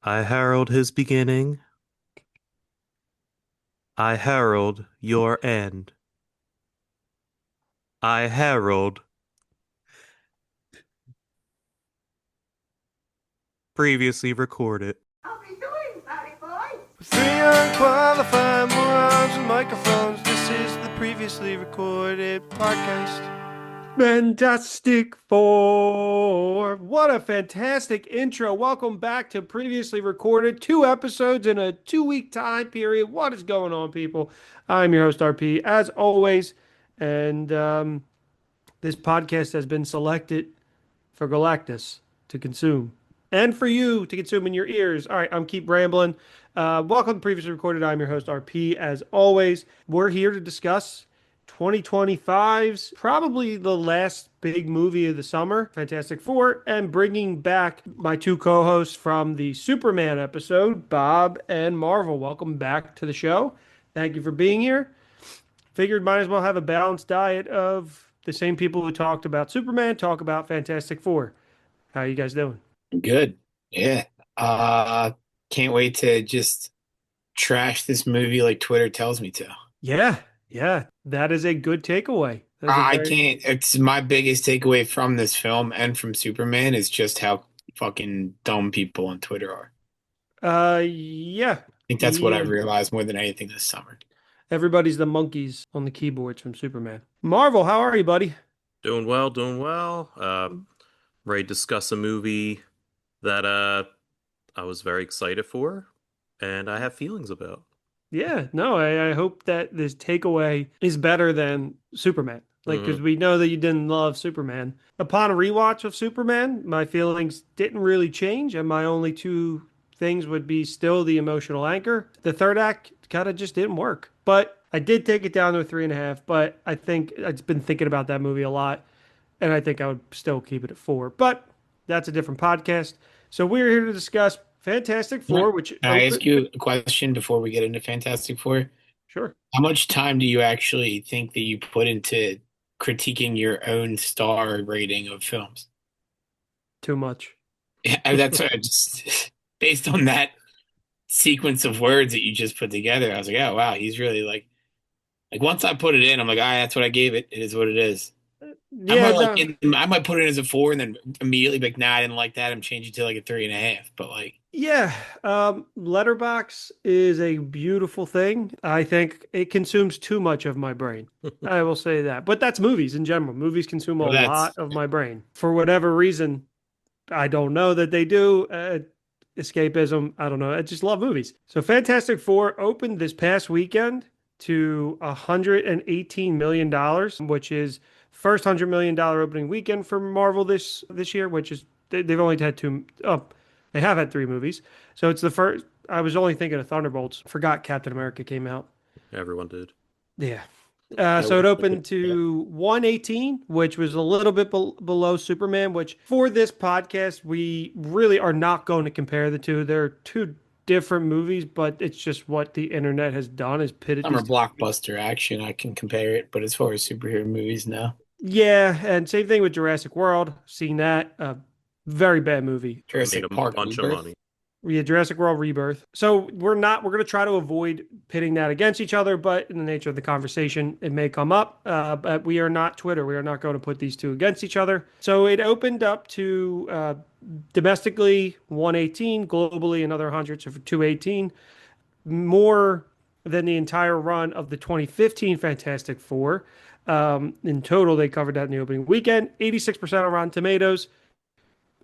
I herald his beginning. I herald your end. I herald previously recorded. How are you doing, Patty boy? Three unqualified morons with microphones. This is the previously recorded podcast. Fantastic Four. What a fantastic intro. Welcome back to previously recorded 2 episodes in a 2 week time period. What is going on, people? I'm your host, RP, as always. And this podcast has been selected for Galactus to consume and for you to consume in your ears. All right, I'm keep rambling. Welcome to previously recorded. I'm your host, RP, as always. We're here to discuss 2025's probably the last big movie of the summer, Fantastic Four, and bringing back my two co-hosts from the Superman episode, Bob and Marvel. Welcome back to the show. Thank you for being here. Figured might as well have a balanced diet of the same people who talked about Superman, talk about Fantastic Four. How you guys doing? Good. Yeah. Uh, can't wait to just trash this movie like Twitter tells me to. Yeah, yeah, that is a good takeaway. That's a I very can't, it's my biggest takeaway from this film and from Superman is just how fucking dumb people on Twitter are. yeah. I think that's what I've realized more than anything this summer. Everybody's the monkeys on the keyboards from Superman. Marvel, how are you, buddy? Doing well, doing well. Ready to discuss a movie that I was very excited for and I have feelings about. Yeah, no, I hope that this takeaway is better than Superman. Like, because Mhm. we know that you didn't love Superman. Upon a rewatch of Superman, my feelings didn't really change, and my only two things would be still the emotional anchor. The third act kind of just didn't work. But I did take it down to a 3.5, but I think I've been thinking about that movie a lot, and I think I would still keep it at 4. But that's a different podcast. So we're here to discuss Fantastic Four, Can which I ask opened. you a question before we get into Fantastic Four? Sure. How much time do you actually think that you put into critiquing your own star rating of films? Too much. Yeah, that's what I just based on that sequence of words that you just put together, I was like, oh wow, he's really like once I put it in, I'm like, ah, that's what I gave it. It is what it is. I Yeah, might no. I might put it as a 4 and then immediately be like, nah, I didn't like that. I'm changing to like a 3.5. But like, Yeah, Letterbox is a beautiful thing. I think it consumes too much of my brain. I will say that. But that's movies in general. Movies consume a well, lot that's of my brain. For whatever reason, I don't know that they do. Escapism, I don't know. I just love movies. So Fantastic Four opened this past weekend to $118 million, which is first $100 million opening weekend for Marvel this year, which is they've only had two. Oh, they have had three movies. So it's the first. I was only thinking of Thunderbolts. Forgot Captain America came out. Everyone did. Yeah. I So it would opened to 118, which was a little bit below Superman, which for this podcast, we really are not going to compare the two. They're two different movies, but it's just what the internet has done is pitted summer these two movies. blockbuster action. I can compare it, but as far as superhero movies, no. Yeah, and same thing with Jurassic World. Seen that. Very bad movie. Made Jurassic a Park bunch of Rebirth. money. Yeah, Jurassic World Rebirth. So we're going to try to avoid pitting that against each other, but in the nature of the conversation, it may come up. But we are not Twitter. We are not going to put these two against each other. So it opened up to domestically 118, globally another 100, so for 218, more than the entire run of the 2015 Fantastic Four. In total, they covered that in the opening weekend. 86% on Rotten Tomatoes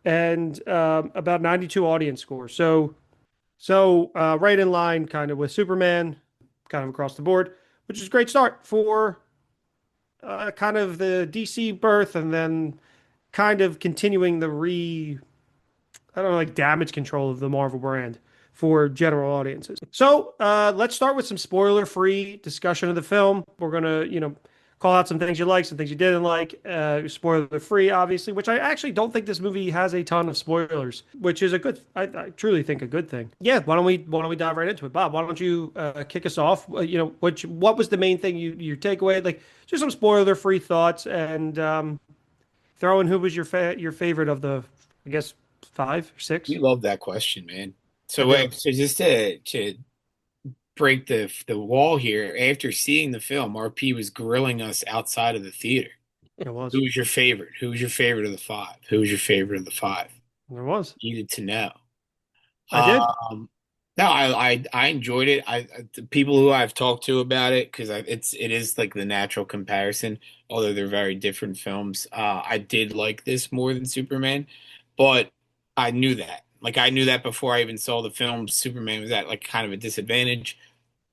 and about 92 audience score. So right in line kind of with Superman, kind of across the board, which is a great start for kind of the DC birth and then kind of continuing the I don't know, like damage control of the Marvel brand for general audiences. So let's start with some spoiler-free discussion of the film. We're gonna, call out some things you like, some things you didn't like. Spoiler-free, obviously, which I actually don't think this movie has a ton of spoilers, which is a good. I truly think a good thing. Yeah, why don't we dive right into it, Bob? Why don't you kick us off? What was the main thing your takeaway? Like just some spoiler-free thoughts and throw in who was your favorite of the, I guess, five or six. You love that question, man. I So do. wait, so just to break the wall here, after seeing the film, RP was grilling us outside of the theater. It was. Who was your favorite? Who was your favorite of the five? Who was your favorite of the five? There was. Needed to know. I did. No, I enjoyed it. The people who I've talked to about it, because it is like the natural comparison, although they're very different films. I did like this more than Superman, but I knew that. Like I knew that before I even saw the film. Superman was at like kind of a disadvantage.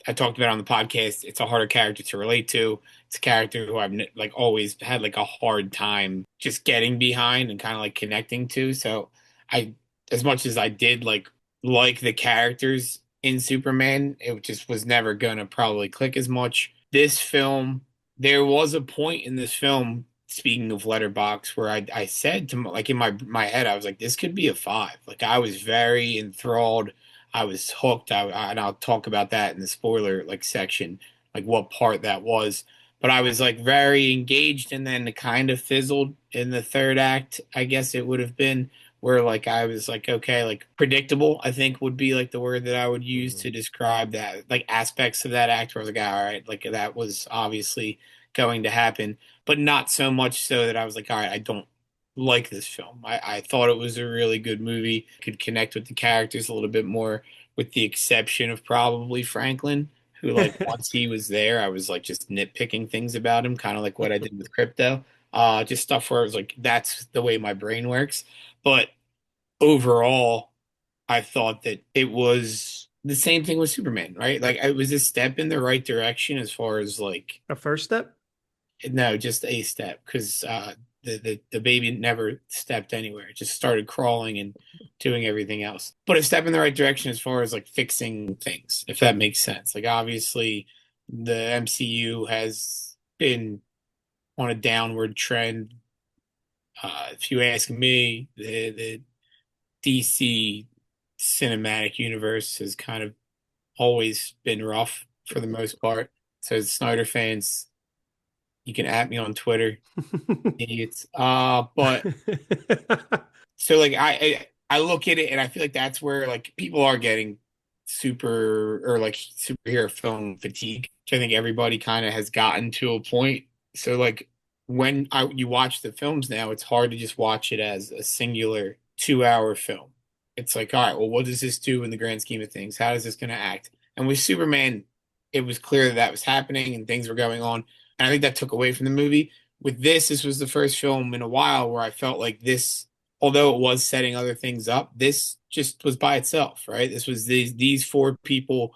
I talked about it on the podcast. It's a harder character to relate to. It's a character who I've like always had like a hard time just getting behind and kind of like connecting to. So I, as much as I did like the characters in Superman, it just was never gonna probably click as much. This film, there was a point in this film. Speaking of Letterbox, where I said to like in my head, I was like, this could be a five. Like I was very enthralled. I was hooked. And I'll talk about that in the spoiler like section, like what part that was. But I was like very engaged, and then it kind of fizzled in the third act. I guess it would have been where like I was like, okay, like predictable, I think would be like the word that I would use Mhm. to describe that, like aspects of that act where I was like, all right, like that was obviously going to happen, but not so much so that I was like, all right, I don't like this film. I thought it was a really good movie. Could connect with the characters a little bit more, with the exception of probably Franklin, who like once he was there, I was like just nitpicking things about him, kind of like what I did with Crypto. Just stuff where I was like, that's the way my brain works. But overall, I thought that it was the same thing with Superman, right? Like it was a step in the right direction as far as like A first step. no, just a step because the baby never stepped anywhere. It just started crawling and doing everything else. But a step in the right direction as far as like fixing things, if that makes sense. Like obviously the MCU has been on a downward trend. If you ask me, the DC cinematic universe has kind of always been rough for the most part. So Snyder fans, you can at me on Twitter, idiots. But so like I look at it and I feel like that's where like people are getting super or like superhero film fatigue, which I think everybody kind of has gotten to a point. So like when you watch the films now, it's hard to just watch it as a singular 2 hour film. It's like, all right, well, what does this do in the grand scheme of things? How is this going to act? And with Superman, it was clear that that was happening and things were going on. And I think that took away from the movie. With this was the first film in a while where I felt like this, although it was setting other things up, this just was by itself, right? This was these four people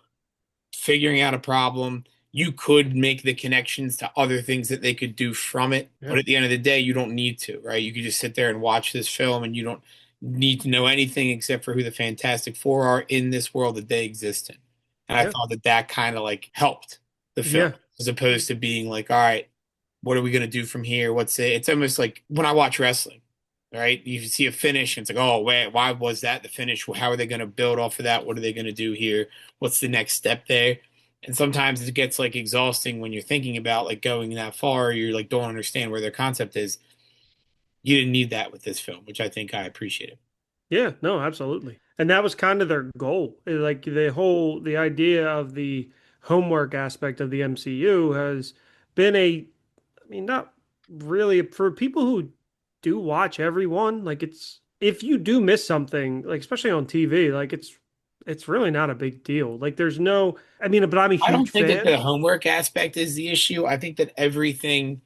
figuring out a problem. You could make the connections to other things that they could do from it, Yeah. but at the end of the day, you don't need to, right? You could just sit there and watch this film, and you don't need to know anything except for who the Fantastic Four are in this world that they exist in. And I Yeah. thought that that kind of like helped the film Yeah. as opposed to being like, all right, what are we gonna do from here? What's it? It's almost like when I watch wrestling, right? You see a finish, and it's like, oh, wait, why was that the finish? How are they gonna build off of that? What are they gonna do here? What's the next step there? And sometimes it gets like exhausting when you're thinking about like going that far. You're like don't understand where their concept is. You didn't need that with this film, which I think I appreciated. Yeah, no, absolutely. And that was kind of their goal. Like the idea of the homework aspect of the MCU has been I mean, not really for people who do watch everyone, like it's if you do miss something, like especially on TV, like it's really not a big deal. Like there's no, I mean, but I'm a I huge don't think that the fan. homework aspect is the issue. I think that everything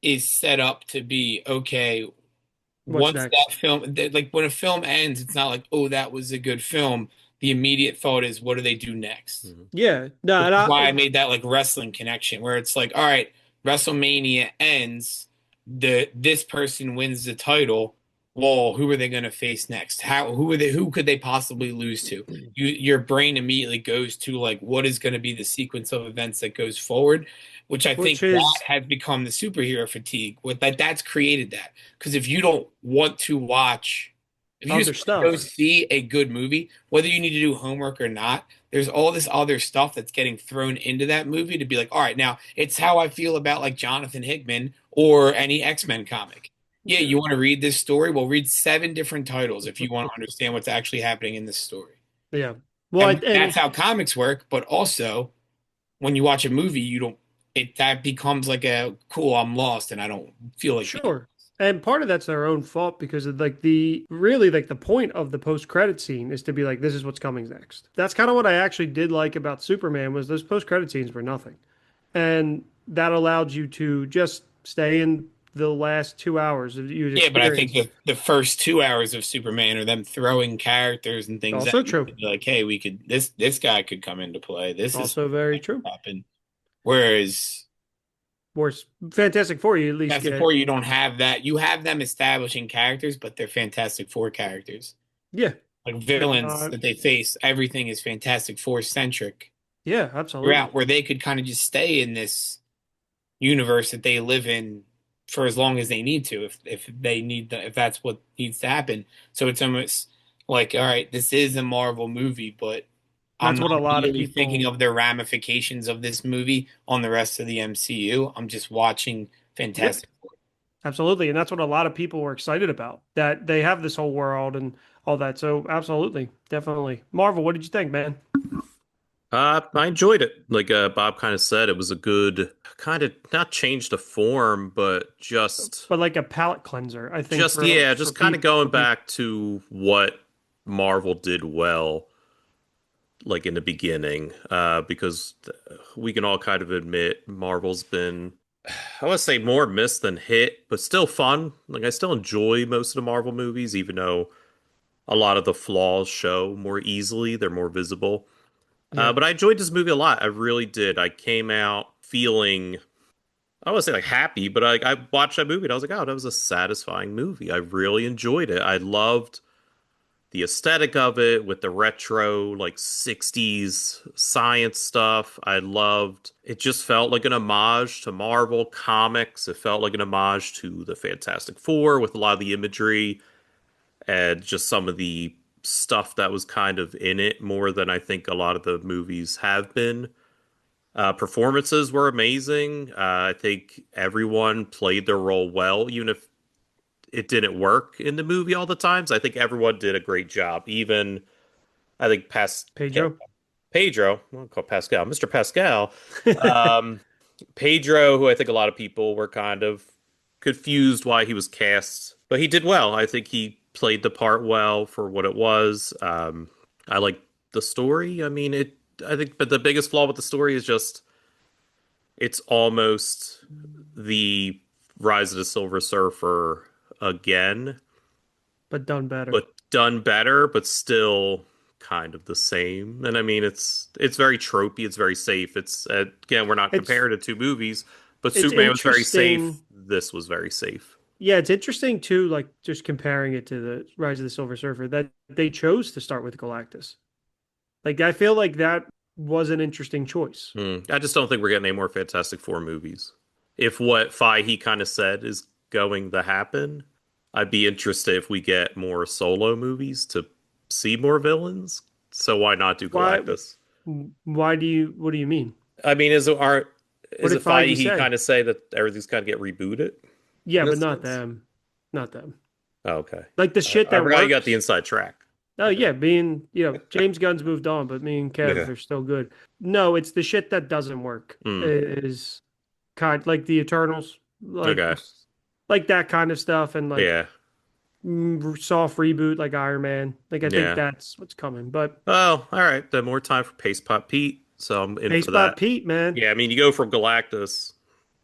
is set up to be okay. What's Once that next? film, like when a film ends, it's not like, oh, that was a good film. The immediate thought is, what do they do next? Mhm. Yeah, no, Which and is why I made that like wrestling connection, where it's like, all right, WrestleMania ends, this person wins the title. Well, who are they going to face next? Who could they possibly lose to? Your brain immediately goes to like what is going to be the sequence of events that goes forward, which I which think that is has become the superhero fatigue. What that's created that because if you don't want to watch, if you other just want to go stuff. see a good movie, whether you need to do homework or not, there's all this other stuff that's getting thrown into that movie to be like, all right, now it's how I feel about like Jonathan Hickman or any X-Men comic. Yeah, Yeah. you want to read this story? Well, read seven different titles if you want to understand what's actually happening in this story. Yeah. Well, And that's and how comics work. But also, when you watch a movie, you don't, it that becomes like a cool, I'm lost and I don't feel like being. sure. And part of that's their own fault because of like the really like the point of the post credit scene is to be like, this is what's coming next. That's kind of what I actually did like about Superman was those post credit scenes were nothing. And that allowed you to just stay in the last 2 hours that you'd Yeah, but I think experienced. the first 2 hours of Superman are them throwing characters and things that Also you true. could be like, hey, we could this guy could come into play. This is Also very that could true. happen. Whereas Whereas Fantastic Four, you at least Fantastic get Four, you don't have that. You have them establishing characters, but they're Fantastic Four characters. yeah, Like they're villains not. that they face, everything is Fantastic Four centric Yeah, absolutely. throughout, where they could kind of just stay in this universe that they live in for as long as they need to, if they need if that's what needs to happen. So it's almost like, all right, this is a Marvel movie, but I'm That's what not a lot of really thinking people. of the ramifications of this movie on the rest of the MCU. I'm just watching Yep, Fantastic. absolutely, and that's what a lot of people were excited about. That they have this whole world and all that. So absolutely, definitely. Marvel, what did you think, man? I enjoyed it. Like Bob kind of said, it was a good kind of not change the form, but But like a palate cleanser, I think just yeah, for just kind of people going for people. back to what Marvel did well, like in the beginning, because we can all kind of admit Marvel's been, I want to say more miss than hit, but still fun. Like I still enjoy most of the Marvel movies, even though a lot of the flaws show more easily, they're more visible. Yeah, But I enjoyed this movie a lot. I really did. I came out feeling, I don't want to say like happy, but I watched that movie and I was like, oh, that was a satisfying movie. I really enjoyed it. I loved the aesthetic of it with the retro, like 60s science stuff. I loved it, just felt like an homage to Marvel comics. It felt like an homage to the Fantastic Four with a lot of the imagery and just some of the stuff that was kind of in it more than I think a lot of the movies have been. Performances were amazing. I think everyone played their role well, even if it didn't work in the movie all the times. I think everyone did a great job. Even I think Pedro. Pedro, I'll call Pascal, Mr. Pascal, um, Pedro, who I think a lot of people were kind of confused why he was cast, but he did well. I think he played the part well for what it was. I like the story. I mean, it. I think, but the biggest flaw with the story is just it's almost the Rise of the Silver Surfer again, But done better. but done better, but still kind of the same. And I mean, it's very tropey. It's very safe. It's again, we're not It's comparing the two movies, but it's Superman was very safe. interesting. This was very safe. Yeah, it's interesting too, like just comparing it to the Rise of the Silver Surfer, that they chose to start with Galactus. Like I feel like that was an interesting choice. I just don't think we're getting any more Fantastic Four movies. If what Fahey kind of said is going to happen, I'd be interested if we get more solo movies to see more villains. So why not do Why Galactus? why do you what do you mean? I mean, What is did it Feige Fahey say? kind of say that everything's kind of get rebooted Yeah, in a but not sense? them. Not them. Oh, okay. Like the shit I that forgot you got the works. inside track. Oh yeah, James Gunn's moved on, but me and Kev Yeah. are still good. No, it's the shit that doesn't work. Hmm. Is kind like the Eternals, Okay. like that kind of stuff, and like Yeah. soft reboot like Iron Man. Like I think Yeah. that's what's coming. But Oh, all right. Then more time for Paste Pot Pete. So I'm in Pace for by that. Pete, man. Yeah, I mean, you go from Galactus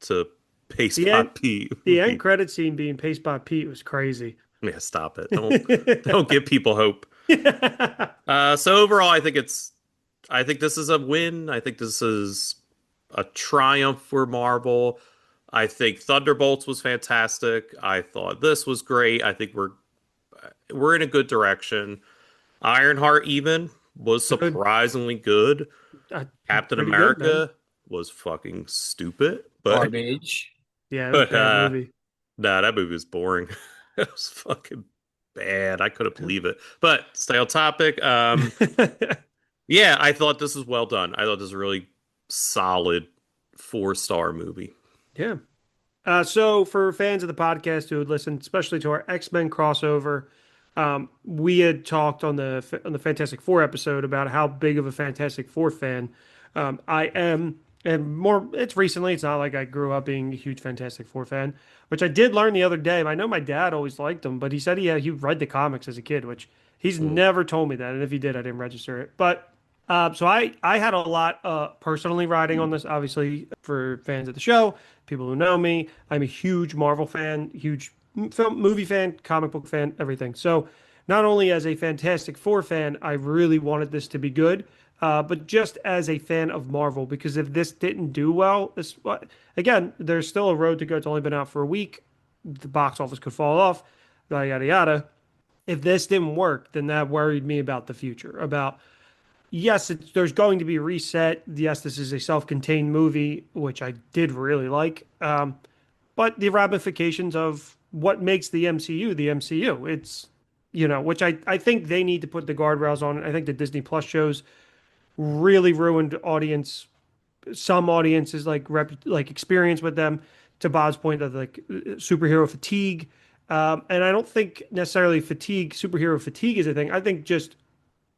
to Paste The end Pot Pete. the end credit scene being paced by Pete was crazy. Yeah, stop it. Don't give people hope. So overall, I think this is a win. I think this is a triumph for Marvel. I think Thunderbolts was fantastic. I thought this was great. I think we're in a good direction. Ironheart even was Good. surprisingly good. Uh, Captain Pretty good, man. America was fucking stupid, but Garbage. Yeah, it was a but bad movie. nah, that movie was boring. It was fucking bad. I couldn't believe it. But stay on topic. Yeah, I thought this was well done. I thought this was a really solid 4-star movie. Yeah. So for fans of the podcast who would listen, especially to our X-Men crossover, We had talked on the Fantastic Four episode about how big of a Fantastic Four fan I am, and more. It's recently. It's not like I grew up being a huge Fantastic Four fan, which I did learn the other day. I know my dad always liked them, but he said he read the comics as a kid, which he's Mm. never told me that. And if he did, I didn't register it. But so I had a lot personally riding on this. Obviously, for fans of the show, people who know me, I'm a huge Marvel fan, huge film movie fan, comic book fan, everything. So not only as a Fantastic Four fan, I really wanted this to be good, but just as a fan of Marvel, because if this didn't do well, again, there's still a road to go. It's only been out for a week. The box office could fall off, yada yada yada. If this didn't work, then that worried me about the future. About yes, there's going to be a reset. Yes, this is a self-contained movie, which I did really like. But the ramifications of what makes the MCU. It's, which I think they need to put the guardrails on. I think the Disney Plus shows really ruined some audiences like experience with them, to Bob's point of like superhero fatigue. And I don't think necessarily superhero fatigue is a thing. I think just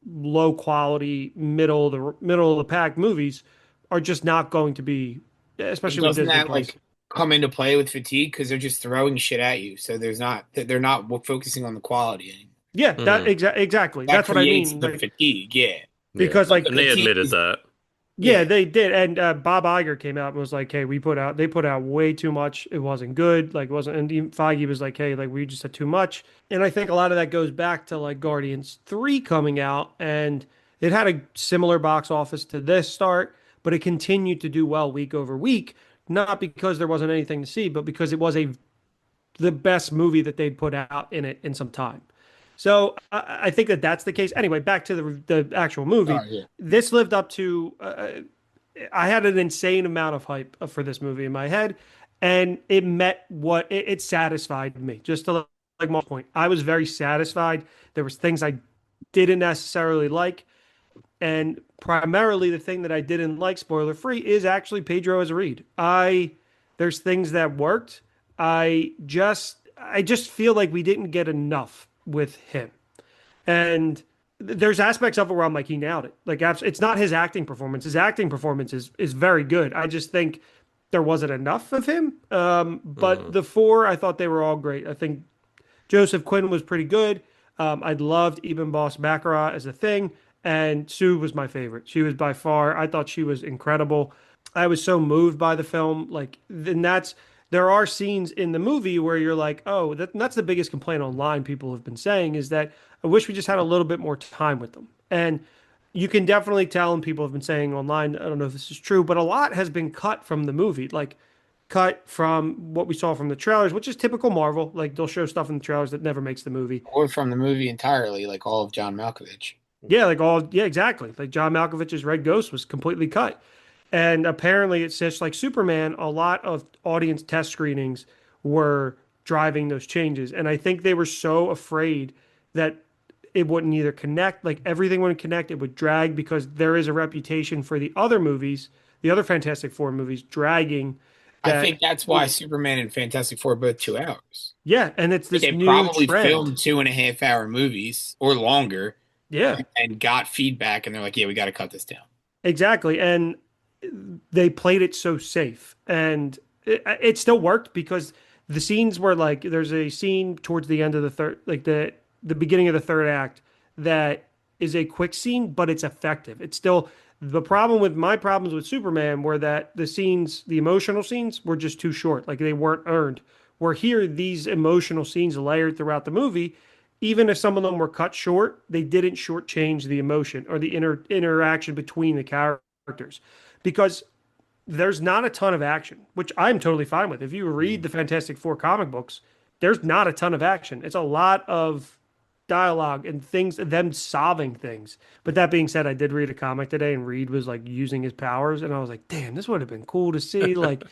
low quality, middle of the pack movies are just not going to be, But especially with doesn't Disney that Plus. like come into play with fatigue because they're just throwing shit at you? So they're not focusing on the quality anymore. Yeah, that Mm. exactly. That That's what I creates mean. the Like fatigue, yeah. Yeah, because But the and they fatigue admitted is that. yeah, yeah. they did. And Bob Iger came out and was like, "Hey, they put out way too much. It wasn't good. Like, it wasn't." And even Feige was like, "Hey, like we just had too much." And I think a lot of that goes back to like Guardians 3 coming out, and it had a similar box office to this start, but it continued to do well week over week, not because there wasn't anything to see, but because it was the best movie that they'd put out in it in some time. So I think that that's the case. Anyway, back to the actual movie. Oh yeah. This lived up to. I had an insane amount of hype for this movie in my head, and it met what it satisfied me. Just to like my point, I was very satisfied. There was things I didn't necessarily like, and primarily the thing that I didn't like, spoiler free, is actually Pedro as a Reed. There's things that worked. I just feel like we didn't get enough with him. And there's aspects of it where I'm like, he nailed it. Like, it's not his acting performance. His acting performance is very good. I just think there wasn't enough of him. But Mm. the four, I thought they were all great. I think Joseph Quinn was pretty good. I loved Eben Boss Baccarat as a thing, and Sue was my favorite. She was by far. I thought she was incredible. I was so moved by the film. Like, then there are scenes in the movie where you're like, oh, that's the biggest complaint online people have been saying is that I wish we just had a little bit more time with them. And you can definitely tell, and people have been saying online, I don't know if this is true, but a lot has been cut from the movie. Like, cut from what we saw from the trailers, which is typical Marvel. Like, they'll show stuff in the trailers that never makes the movie. Or from the movie entirely, like all of John Malkovich. Yeah, yeah, exactly. Like John Malkovich's Red Ghost was completely cut. And apparently it's just like Superman, a lot of audience test screenings were driving those changes. And I think they were so afraid that it wouldn't either connect, like everything wouldn't connect, it would drag because there is a reputation for the other movies, the other Fantastic Four movies, dragging I that. think that's why Superman and Fantastic Four are both 2 hours. Yeah, and it's Like this they new probably trend. filmed 2.5 hour movies or longer Yeah, and got feedback, and they're like, "Yeah, we got to cut this down." exactly. And they played it so safe. And it still worked because the scenes were like, there's a scene towards the end of the third, like the beginning of the third act that is a quick scene, but it's effective. It's still the problem with my problems with Superman were that the emotional scenes were just too short. Like they weren't earned. Where here, these emotional scenes layered throughout the movie, even if some of them were cut short, they didn't shortchange the emotion or the interaction between the characters because there's not a ton of action, which I'm totally fine with. If you read the Fantastic Four comic books, there's not a ton of action. It's a lot of dialogue and things, them solving things. But that being said, I did read a comic today, and Reed was like using his powers, and I was like, damn, this would have been cool to see. Like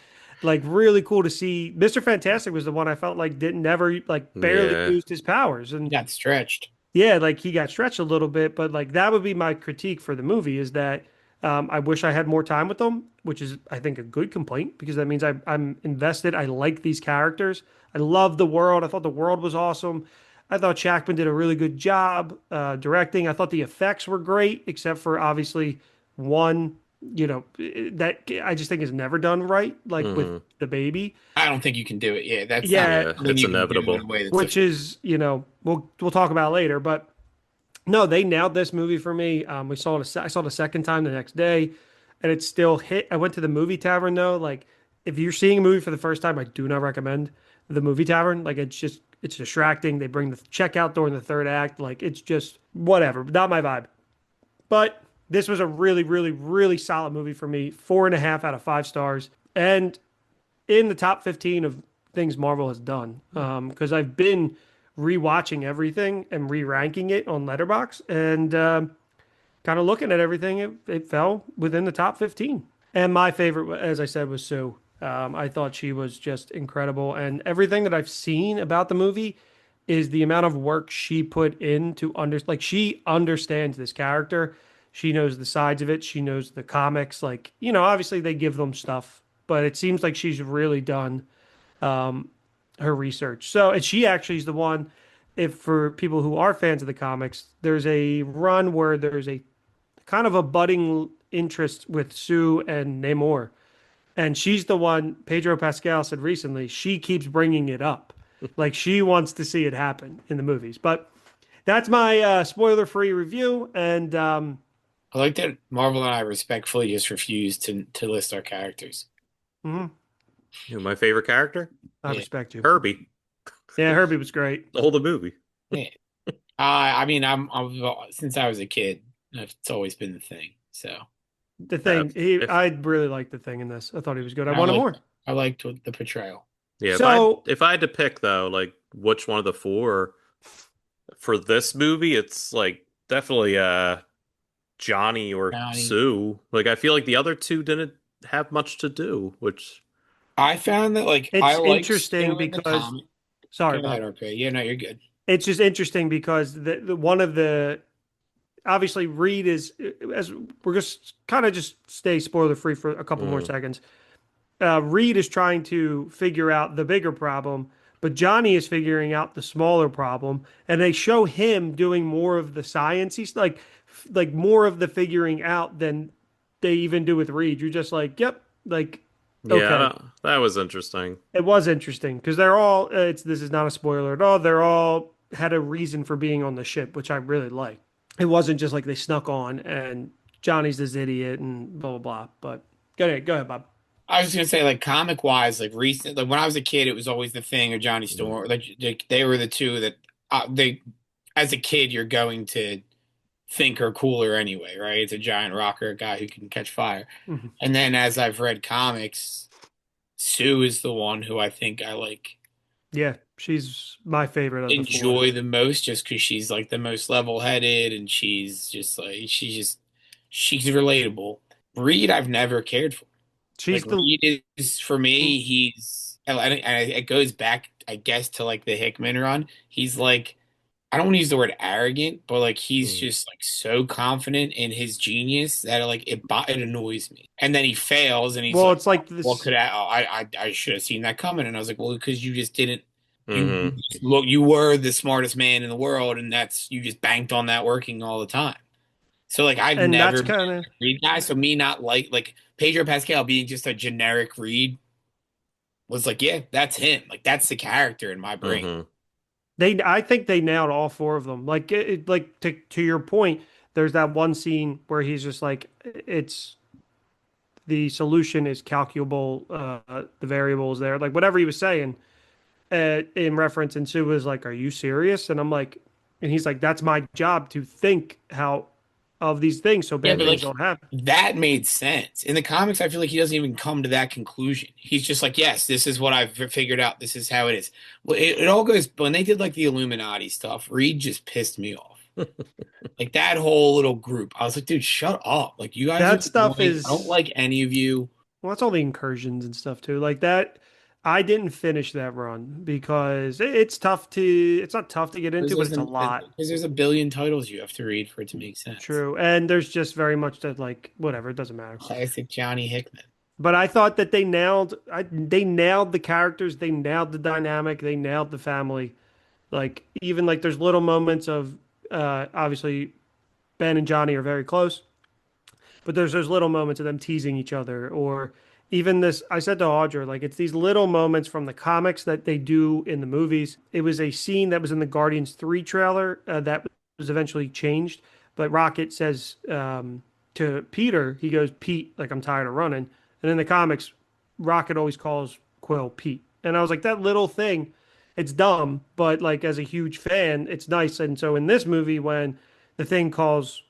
really cool to see. Mr. Fantastic was the one I felt like didn't never like barely Yeah. used his powers, He and got stretched. yeah, like he got stretched a little bit, but like that would be my critique for the movie is that I wish I had more time with them, which is I think a good complaint because that means I'm invested. I like these characters. I love the world. I thought the world was awesome. I thought Shackman did a really good job directing. I thought the effects were great, except for obviously one, that I just think is never done right, like with Hmm. the baby. I don't think you can do it. Yeah, that's not Yeah, Yeah, something it's you can do in inevitable. a way that's which efficient. is, we'll talk about later, but no, they nailed this movie for me. We saw it. I saw it a second time the next day, and it still hit. I went to the movie tavern though. Like, if you're seeing a movie for the first time, I do not recommend the movie tavern. Like, it's distracting. They bring the checkout door in the third act. Like, it's just whatever. Not my vibe. But this was a really, really, really solid movie for me. 4.5 out of 5 stars, and in the top 15 of things Marvel has done. Because I've been rewatching everything and re-ranking it on Letterbox, and kind of looking at everything, it fell within the top 15. And my favorite, as I said, was Sue. I thought she was just incredible, and everything that I've seen about the movie is the amount of work she put in to like she understands this character. She knows the sides of it. She knows the comics. Like, obviously they give them stuff, but it seems like she's really done her research. So, and she actually is the one, if for people who are fans of the comics, there's a run where there's a kind of a budding interest with Sue and Namor. And she's the one, Pedro Pascal said recently, she keeps bringing it up. Like she wants to see it happen in the movies. But that's my spoiler free review. And I like that Marvel and I respectfully just refuse to list our characters. mhm, My favorite character? I Yeah, respect you. Herbie. Yeah, Herbie was great. The whole movie. yeah. I mean, I'm since I was a kid, it's always been the thing. So The Uh, thing, if I really liked the thing in this. I thought he was good. I I wanted like more. I liked the portrayal. Yeah, So, if I had to pick though, like which one of the four for this movie, it's like definitely Johnny or Johnny, Sue. Like I feel like the other two didn't have much to do, which I found that like I it's liked interesting Stu in the because, comic. Go sorry, ahead, Bob. RP. Yeah, no, you're good. It's just interesting because the one of the obviously Reed is, as we're just kind of just stay spoiler free for a couple more mm, seconds. Reed is trying to figure out the bigger problem, but Johnny is figuring out the smaller problem, and they show him doing more of the sciencey, like more of the figuring out than they even do with Reed. You're just like, yep, like yeah, okay. that was interesting. It was interesting because they're all. It's This is not a spoiler at all. They're all had a reason for being on the ship, which I really like. It wasn't just like they snuck on and Johnny's this idiot and blah blah blah. But go ahead, Bob. I was just gonna say, like comic wise, like recent, like when I was a kid, it was always the Thing or Johnny Mm. Storm. Like they were the two that they, as a kid, you're going to think are cooler anyway, right? It's a giant rocker, a guy who can catch fire. Mhm. And then as I've read comics, Sue is the one who I think I like Yeah, she's my favorite of the four. enjoy the most, just because she's like the most level headed, and she's relatable. Reed, I've never cared for. She's Like the Reed is for me, and it goes back, I guess, to like the Hickman run. He's like, I don't want to use the word arrogant, but like he's Mm. just like so confident in his genius that like it annoys me. And then he fails, and he's well. like, It's like "What this. could I should have seen that coming." And I was like, "Well, because you just didn't. You Hmm. just look, you were the smartest man in the world, and that's you just banked on that working all the time." So like I've And that's never been kind of a Reed guy, so me not like Pedro Pascal being just a generic Reed was like, yeah, that's him. Like that's the character in my brain. Hmm. they. I think they nailed all four of them. Like like to your point. There's that one scene where he's just like, it's the solution is calculable. The variables there, like whatever he was saying in reference, and Sue was like, "Are you serious?" And I'm like, and he's like, "That's my job to think how of these things so Yeah, bad but things like don't happen." that made sense. In the comics, I feel like he doesn't even come to that conclusion. He's just like, yes, this is what I've figured out. This is how it is. Well, it all goes when they did like the Illuminati stuff, Reed just pissed me off. Like that whole little group. I was like, dude, shut up. Like you guys are That stuff annoying. I don't is like any of you. well, that's all the incursions and stuff too. Like that, I didn't finish that run because it's tough to. It's not tough to get Because into, but it's a lot. there's a billion titles you have to read for it to make sense. True, and there's just very much that like whatever. It doesn't matter. Classic Johnny Hickman. But I thought that they nailed the characters, they nailed the dynamic, they nailed the family. Like even like there's little moments of obviously Ben and Johnny are very close, but there's those little moments of them teasing each other, or even this. I said to Audra, like it's these little moments from the comics that they do in the movies. It was a scene that was in the Guardians 3 trailer that was eventually changed, but Rocket says to Peter, he goes, Pete, like I'm tired of running. And in the comics, Rocket always calls Quill Pete. And I was like, that little thing, it's dumb, but like as a huge fan, it's nice. And so in this movie, when the thing calls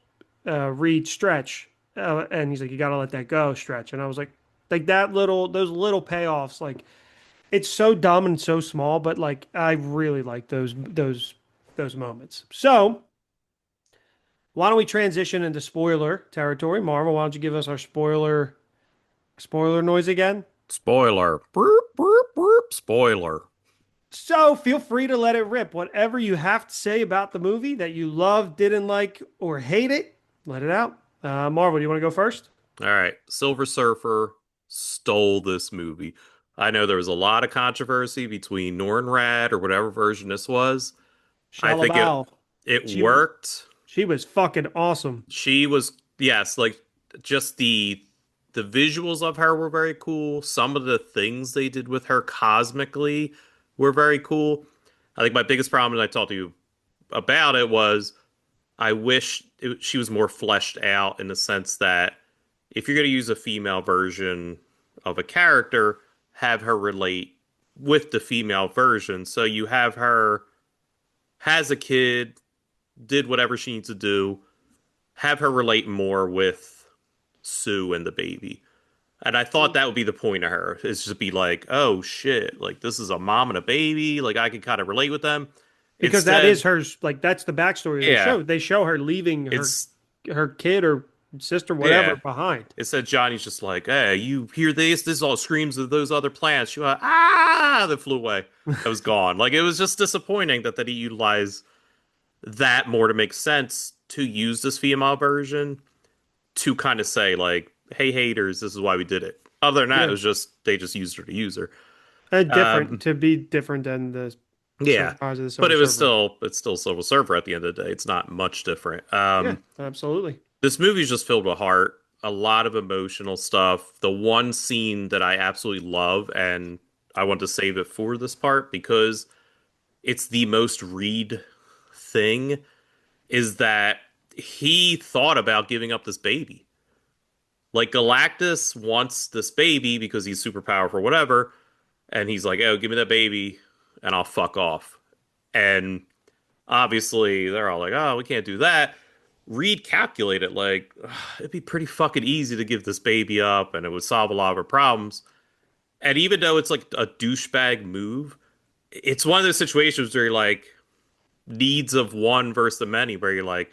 Reed Stretch, and he's like, you got to let that go, Stretch. And I was like that little, those little payoffs, like it's so dumb and so small, but like I really like those moments. So why don't we transition into spoiler territory? Marvel, why don't you give us our spoiler noise again? Spoiler. Burp, burp, burp. Spoiler. So feel free to let it rip. Whatever you have to say about the movie that you love, didn't like, or hate it, let it out. Marvel, do you want to go first? All right. Silver Surfer stole this movie. I know there was a lot of controversy between Nor and Rad or whatever version this was. I think it Shalabao. it She was worked. she was fucking awesome. She was, yes, like just the visuals of her were very cool. Some of the things they did with her cosmically were very cool. I think my biggest problem, and I talked to you about it, was I wish she was more fleshed out in the sense that if you're going to use a female version of a character, have her relate with the female version. So you have her has a kid, did whatever she needs to do, have her relate more with Sue and the baby. And I thought that would be the point of her, is just be like, oh shit, like this is a mom and a baby, like I could kind of relate with them. Because that is Instead, her, like that's the backstory of the yeah, show. They show her leaving it's her kid or sister, whatever, yeah. behind. Instead, Johnny's just like, hey, you hear this? This all screams of those other plants. She went, ah, that flew away. That was gone. Like it was just disappointing that he utilized that more to make sense to use this female version to kind of say like, hey haters, this is why we did it. Other than that, it Yeah. was just they just used her to use her. Different Um, to be different than the yeah, Rise of the but Silver Surfer. it's still Silver Surfer at the end of the day. It's not much different. Yeah, absolutely. This movie's just filled with heart, a lot of emotional stuff. The one scene that I absolutely love, and I want to save it for this part because it's the most Reed thing, is that he thought about giving up this baby. Like Galactus wants this baby because he's super powerful, whatever, and he's like, "Oh, give me that baby, and I'll fuck off." And obviously, they're all like, "Oh, we can't do that." Reed calculated like it'd be pretty fucking easy to give this baby up, and it would solve a lot of our problems. And even though it's like a douchebag move, it's one of those situations where you're like needs of one versus the many, where you're like,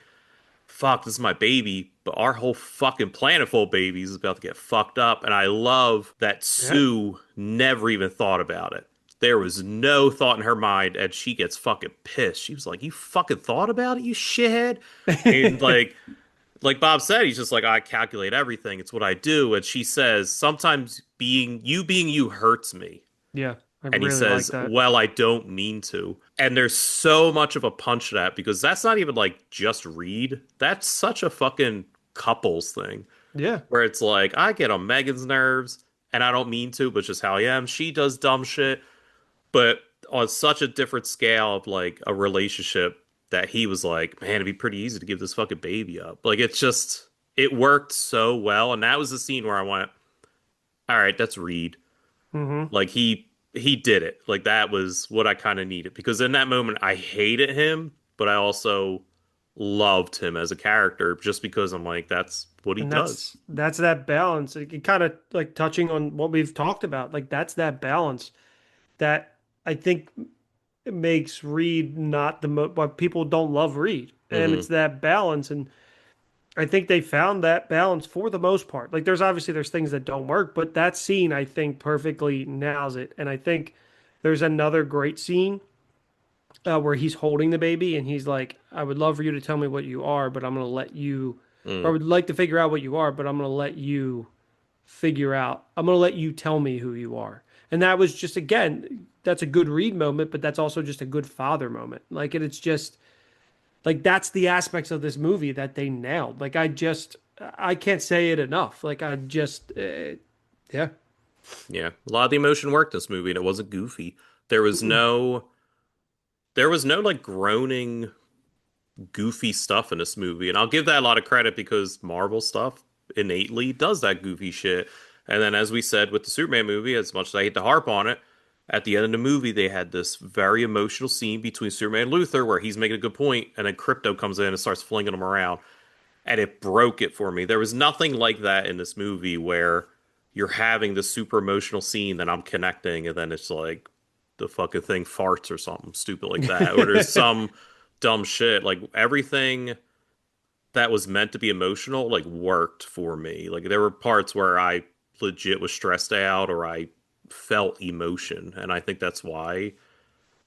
fuck, this is my baby, but our whole fucking planet full of babies is about to get fucked up. And I love that Yeah. Sue never even thought about it. There was no thought in her mind, and she gets fucking pissed. She was like, "You fucking thought about it, you shithead." And like Bob said, he's just like, "I calculate everything. It's what I do." And she says, "Sometimes being you hurts me." Yeah, I And he really like says, that. well, I don't mean to. And there's so much of a punch to that because that's not even like just Reed. That's such a fucking couples thing Yeah. where it's like, I get on Megan's nerves and I don't mean to, but just how I am. She does dumb shit, but on such a different scale of like a relationship that he was like, man, it'd be pretty easy to give this fucking baby up. Like it's just, it worked so well. And that was the scene where I went, all right, that's Reed. Mm-hmm. Like he did it. Like that was what I kind of needed because in that moment I hated him, but I also loved him as a character just because I'm like that's what he And does. that's that balance. It kind of like touching on what we've talked about. Like that's that balance that I think makes Reed not why people don't love Reed. And it's Hmm. that balance. And I think they found that balance for the most part. Like there's things that don't work, but that scene I think perfectly nails it. And I think there's another great scene where he's holding the baby and he's like, "I would love for you to tell me what you are, but I'm gonna let you, or I Mm. would like to figure out what you are, but I'm gonna let you figure out. I'm gonna let you tell me who you are." And that was just again that's a good Reed moment, but that's also just a good father moment. Like, and it's just like that's the aspects of this movie that they nailed. Like, I can't say it enough. Like, yeah. Yeah, a lot of the emotion worked in this movie, and it wasn't goofy. There was Mm-mm. no, there was no like groaning, goofy stuff in this movie, and I'll give that a lot of credit because Marvel stuff innately does that goofy shit. And then, as we said with the Superman movie, as much as I hate to harp on it, at the end of the movie, they had this very emotional scene between Superman and Luthor where he's making a good point, and then Crypto comes in and starts flinging him around, and it broke it for me. There was nothing like that in this movie where you're having this super emotional scene that I'm connecting, and then it's like the fucking thing farts or something stupid like that, or there's some dumb shit. Like everything that was meant to be emotional, like worked for me. Like there were parts where I legit was stressed out or I felt emotion, and I think that's why.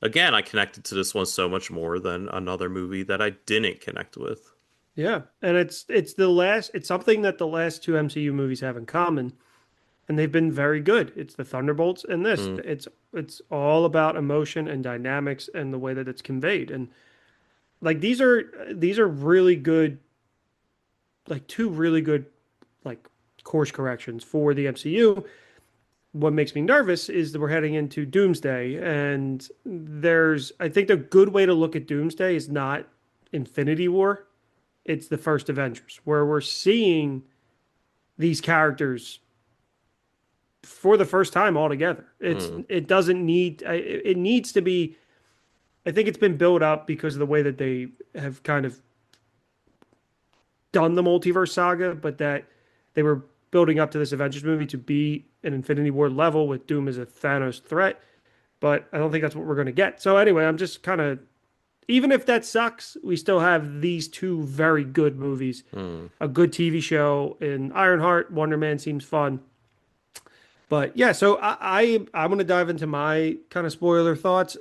Again, I connected to this one so much more than another movie that I didn't connect with. Yeah, and it's something that the last two MCU movies have in common, and they've been very good. It's the Thunderbolts and this. Mm, It's all about emotion and dynamics and the way that it's conveyed. And like these are really good, like two really good like course corrections for the MCU. What makes me nervous is that we're heading into Doomsday, and I think the good way to look at Doomsday is not Infinity War. It's the first Avengers, where we're seeing these characters for the first time all together. mm, It doesn't need it needs to be. I think it's been built up because of the way that they have kind of done the multiverse saga, but that they were building up to this Avengers movie to be an Infinity War level with Doom as a Thanos threat. But I don't think that's what we're going to get. So anyway, I'm just kind of even if that sucks, we still have these two very good movies, mm. a good TV show in Ironheart. Wonder Man seems fun. But yeah, so I'm going to dive into my kind of spoiler thoughts.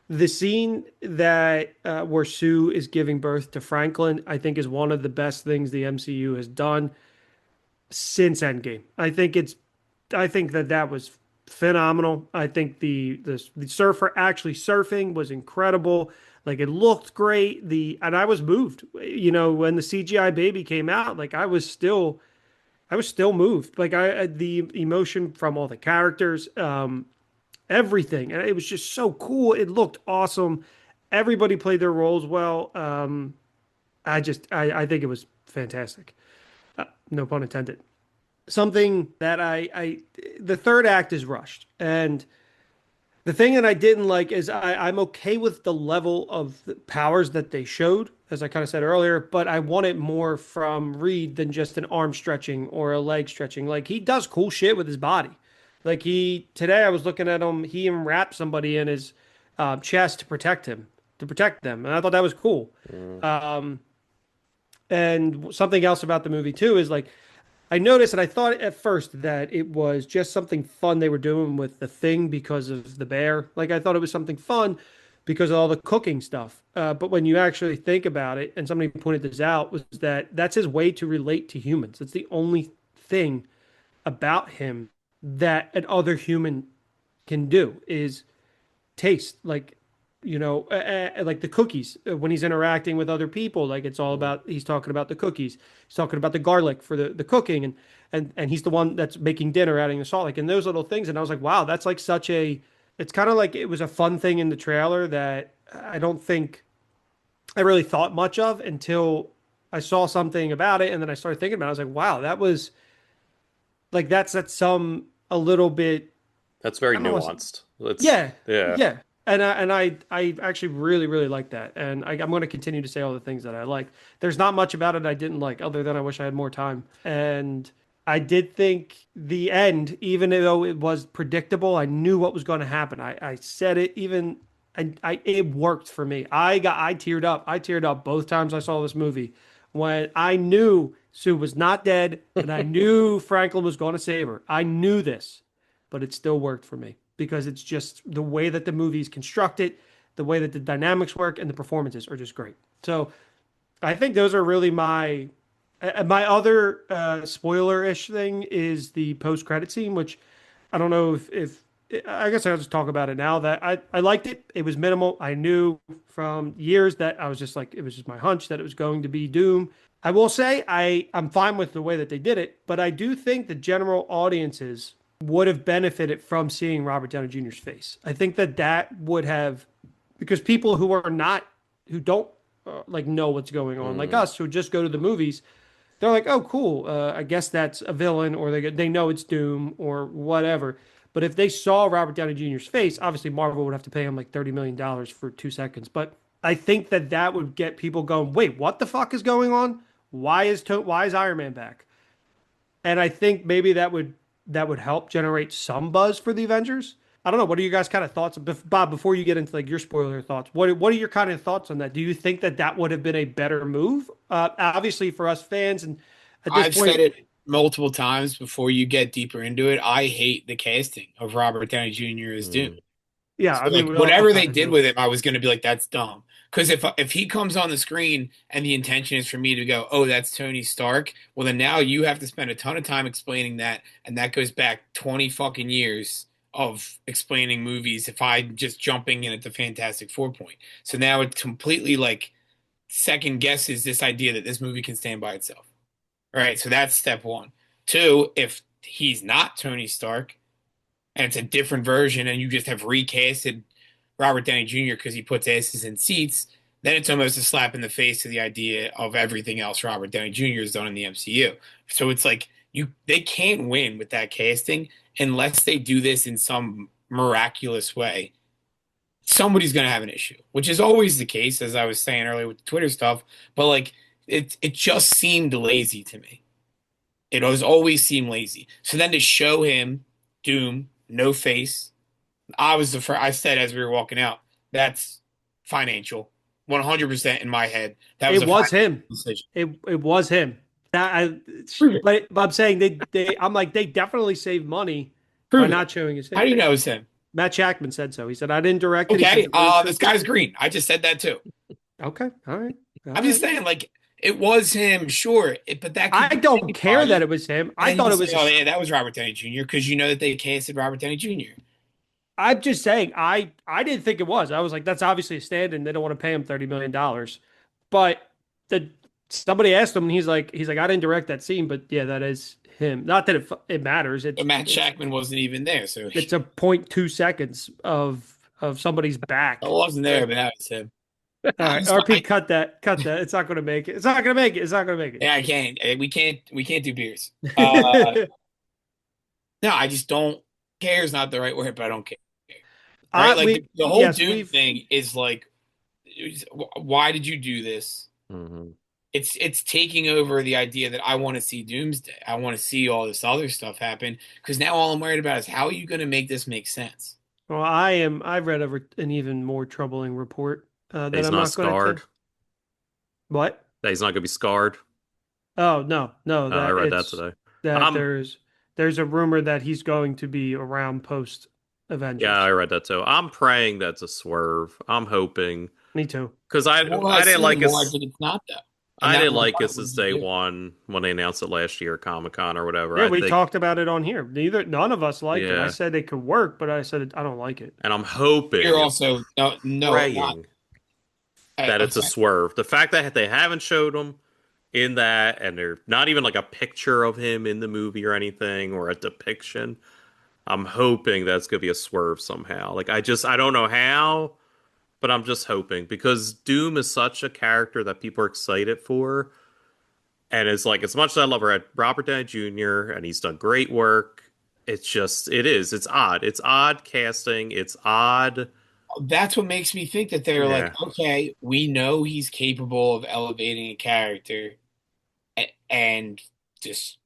The scene that where Sue is giving birth to Franklin, I think, is one of the best things the MCU has done since Endgame. I think that was phenomenal. I think the surfer actually surfing was incredible. Like it looked great. And I was moved. You know, when the CGI baby came out, like I was still moved. Like the emotion from all the characters, everything, and it was just so cool. It looked awesome. Everybody played their roles well. I think it was fantastic. No pun intended. Something that the third act is rushed, and the thing that I didn't like is I'm okay with the level of the powers that they showed, as I kind of said earlier, but I wanted more from Reed than just an arm stretching or a leg stretching. Like he does cool shit with his body. Like today I was looking at him, he wrapped somebody in his chest to protect them. And I thought that was cool. Mm. Um, and something else about the movie too is like, I noticed and I thought at first that it was just something fun they were doing with the thing because of the bear. Like I thought it was something fun because of all the cooking stuff. But when you actually think about it, and somebody pointed this out, was that that's his way to relate to humans. It's the only thing about him that an other human can do is taste like the cookies when he's interacting with other people, like it's all about he's talking about the cookies, he's talking about the garlic for the cooking, and he's the one that's making dinner, adding the salt, like in those little things. And I was like, wow, that's like such a it's kind of like it was a fun thing in the trailer that I don't think I really thought much of until I saw something about it, and then I started thinking about it. I was like, wow, that was like that's some a little bit. That's very I don't know. nuanced. It's Yeah, yeah. yeah, and I actually really like that, and I'm going to continue to say all the things that I like. There's not much about it I didn't like, other than I wish I had more time. And I did think the end, even though it was predictable, I knew what was going to happen. I said it even. It worked for me. I teared up. I teared up both times I saw this movie when I knew Sue was not dead and I knew Franklin was going to save her. I knew this, but it still worked for me because it's just the way that the movie's constructed, the way that the dynamics work, and the performances are just great. So I think those are really my other spoiler-ish thing is the post-credit scene, which I don't know if I guess I'll just talk about it now that I liked it. It was minimal. I knew from years that I was just like, it was just my hunch that it was going to be Doom. I will say I'm fine with the way that they did it, but I do think the general audiences would have benefited from seeing Robert Downey Jr.'s face. I think that that would have, because people who are not, who don't like know what's going on, like Mm. us who just go to the movies, they're like, oh, cool. I guess that's a villain, or they know it's Doom or whatever. But if they saw Robert Downey Jr.'s face, obviously Marvel would have to pay him like $30 million for 2 seconds. But I think that that would get people going, wait, what the fuck is going on? Why is Iron Man back? And I think maybe that would help generate some buzz for the Avengers. I don't know. What are you guys kind of thoughts, Bob? Before you get into like your spoiler thoughts, what are your kind of thoughts on that? Do you think that that would have been a better move? Obviously for us fans, and at this I've said point, it multiple times before you get deeper into it. I hate the casting of Robert Downey Jr. as Doom. Mm. yeah, I So mean like we all whatever they kind of did do. with him, I was going to be like, that's dumb. Because if he comes on the screen and the intention is for me to go, oh, that's Tony Stark, well then now you have to spend a ton of time explaining that, and that goes back 20 fucking years of explaining movies. If I'm just jumping in at the Fantastic Four point, so now it completely like second guesses this idea that this movie can stand by itself. All right, so that's step one. Two, if he's not Tony Stark and it's a different version and you just have recasted Robert Downey Jr. because he puts asses in seats, then it's almost a slap in the face to the idea of everything else Robert Downey Jr. has done in the MCU. So it's like they can't win with that casting unless they do this in some miraculous way. Somebody's going to have an issue, which is always the case, as I was saying earlier with the Twitter stuff. But like, it just seemed lazy to me. It has always seemed lazy. So then to show him Doom, no face, I was the first. I said as we were walking out, that's financial, 100% in my head. That was It a was financial him. decision. It was him. That I, Prove it. but I'm saying I'm like they definitely saved money by Prove it. not showing his How face. do you know it's him? Matt Shackman said so. He said I didn't direct it. He said Okay. the road The trip. sky's green. I just said that too. Okay, all I'm just right. saying, like, it was him, sure, but that could I be don't care that anybody. it was him. And I then thought you it say, was. oh, yeah, that was Robert Downey Jr. because you know that they casted Robert Downey Jr. I'm just saying. I didn't think it was. I was like, that's obviously a stand-in. They don't want to pay him $30 million. But the somebody asked him, and he's like, I didn't direct that scene, but yeah, that is him. Not that it matters. But Matt Shackman wasn't even there, so It's a point 0.2 seconds of somebody's I back. wasn't there, but that was him. All I'm right, just RP, fine. cut that. Cut that. It's not going to make it. It's not going to make it. It's not going to make Yeah, I can't. We can't do beers. it. No, I just don't care is not the right word, but I don't care. Right? Like the whole Yes, Doom thing is like, why did you do this? Hmm. It's taking over the idea that I want to see Doomsday. I want to see all this other stuff happen because now all I'm worried about is how are you going to make this make sense? well, I've read an even more troubling report that He's I'm not not going to scarred. tell. What? That he's not gonna be scarred. Oh no, no, I that read that it's today. that I'm there's a rumor that he's going to be around post Yeah, I Avengers. read that too. I'm praying that's a swerve. I'm hoping Me too. because The more I I didn't see, the like more I his think it's not though, and I that didn't will like bite this what as you day do. one when they announced it last year at Comic Con or whatever. Yeah, I we think talked about it on here. None of us liked it. I yeah, said it could work, but I said I don't like it. and I'm You're hoping and also no, not. praying that I'm it's a sorry. swerve. The fact that they haven't showed him in that, and they're not even like a picture of him in the movie or anything, or a depiction. I'm hoping that's gonna be a swerve somehow. Like I don't know how, but I'm just hoping because Doom is such a character that people are excited for, and it's like as much as I love Robert Downey Jr. and he's done great work. It's odd. It's odd casting. It's odd. That's what makes me think that they're like, Yeah, okay, we know he's capable of elevating a character, and just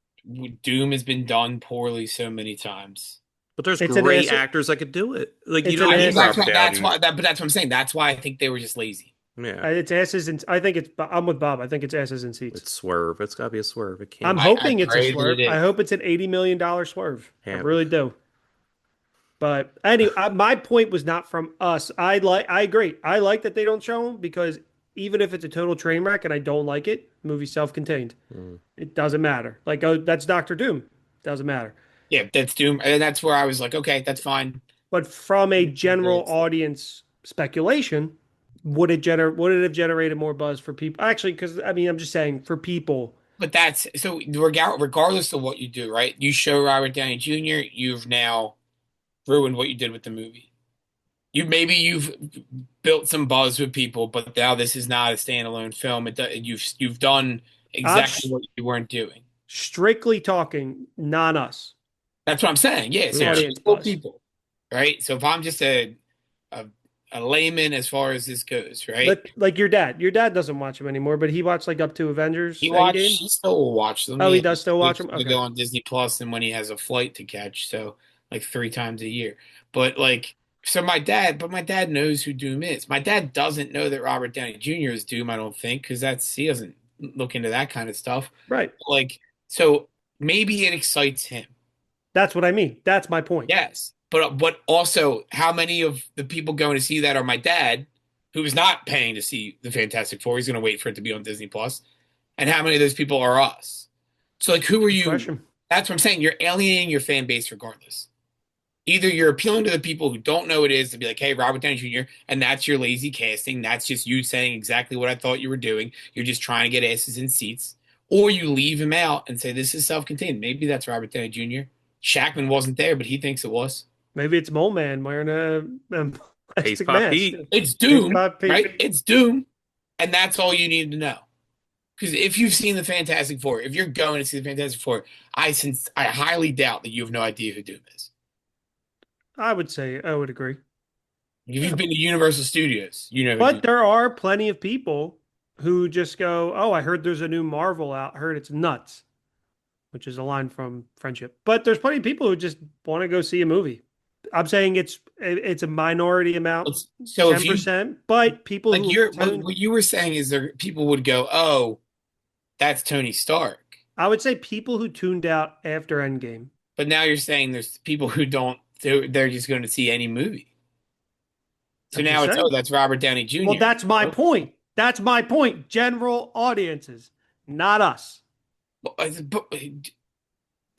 Doom has been done poorly so many times. but there's It's an great ass. actors that could do it. Like you It's don't an I need mean, ass. that's Robert why. That's Downey. why. But that's what I'm saying. That's why I think they were just lazy. Yeah, It's asses and I think it's. I'm with Bob. I think it's asses and seats. it's swerve. It's got to be a swerve. It I'm can't. I hoping it's a pray that it swerve. I is. hope it's an $80 million swerve. I Yeah. really do. But anyway, my point was not from us. I agree. I like that they don't show them because even if it's a total train wreck and I don't like it, movie's self-contained. Mm. It doesn't matter. Like, oh, that's Doctor Doom. Doesn't matter. Yeah, that's Doom, and that's where I was like, okay, that's fine. But from a general It's- audience speculation, would it have generated more buzz for people? Actually, because I mean, I'm just saying for people. But that's so regardless of what you do, right? You show Robert Downey Jr., you've now ruined what you did with the movie. You've built some buzz with people, but now this is not a standalone film. You've done I'm exactly what you weren't doing. strictly talking non us That's what I'm saying. Yeah, so Yeah. audience general buzz. people, right? So if I'm just a, a layman as far as this goes, right? Like your dad. Your dad doesn't watch them anymore, but he watched like up to Avengers Endgame. He still will watch them. Oh, he Yeah, does still watch waits them. for them to Okay, go on Disney Plus and when he has a flight to catch, so like 3 times a year. But like, so my dad knows who Doom is. My dad doesn't know that Robert Downey Jr. is Doom, I don't think, because he doesn't look into that kind of stuff. right. Like, so maybe it excites him. That's what I mean. That's my point. Yes. But also, how many of the people going to see that are my dad, who is not paying to see the Fantastic Four? He's going to wait for it to be on Disney Plus. And how many of those people are us? So, like, who are Good you? question. That's what I'm saying. You're alienating your fan base regardless. Either you're appealing to the people who don't know what it is to be like, hey, Robert Downey Jr., and that's your lazy casting. That's just you saying exactly what I thought you were doing. You're just trying to get asses in seats. Or you leave him out and say, this is self contained. Maybe that's Robert Downey Jr. Shackman wasn't there, but he thinks it was. Maybe it's Mole Man wearing a Ace plastic Pop mask. Pete. It's It's Doom, Bob Pete. right? It's Doom. And that's all you need to know. Because if you've seen the Fantastic Four, if you're going to see the Fantastic Four, I highly doubt that you have no idea who Doom is. I would agree. If Yeah. you've been to Universal Studios, you know who Doom But there are plenty of people who just go, "Oh, I heard there's a new Marvel out. Heard it's nuts," which is a line from Friendship. But there's plenty of people who just want to go see a movie. I'm saying it's a minority amount, is. So if you 10%, but people like who tune, what you were saying is there people would go, oh, that's Tony Stark. I would say people who tuned out after Endgame. But now you're saying there's people who don't, they're just going to see any movie. So I'm now just it's, oh, saying. that's Robert Downey Well, Jr. that's my point. That's my point. General audiences, not us. But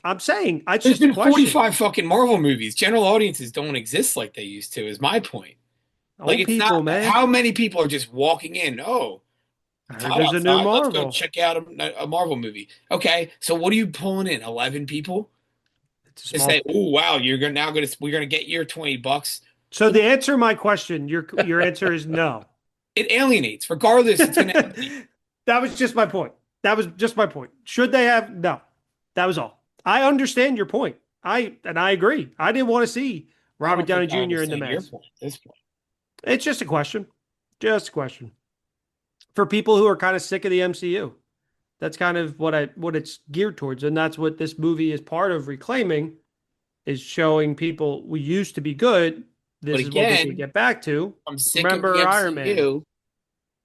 I'm saying it's there's just a been question. 45 fucking Marvel movies. General audiences don't exist like they used to, is my point. Like, Old it's not, people, man. how many people are just walking in? Oh, I it's heard hot there's a new outside. Let's go Marvel. check out a Marvel movie. Okay, so what are you pulling in? 11 people It's a to small. say, oh, wow, we're going to get your $20. So the answer to my question, your answer is no. It alienates. Regardless, it's going to alienate. That was just my point. That was just my point. Should they have? No. That was all. I understand your point. I agree. I didn't want to see I Robert don't think Downey I Jr. in the understand your mask. point at this point. It's just a question. Just a question. For people who are kind of sick of the MCU. That's kind of what it's geared towards. And that's what this movie is part of reclaiming, is showing people we used to be good. But This is what we can again, get back to. I'm sick of the Remember Iron Man. MCU,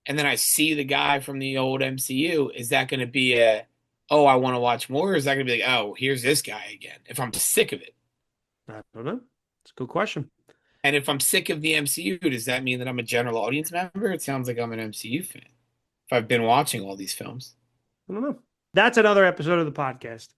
and then I see the guy from the old MCU. Is that going to be oh, I want to watch more? Or is that going to be like, oh, here's this guy again? If I'm sick of it. I don't know. It's a good question. And if I'm sick of the MCU, does that mean that I'm a general audience member? It sounds like I'm an MCU fan. If I've been watching all these films. I don't know. That's another episode of the podcast.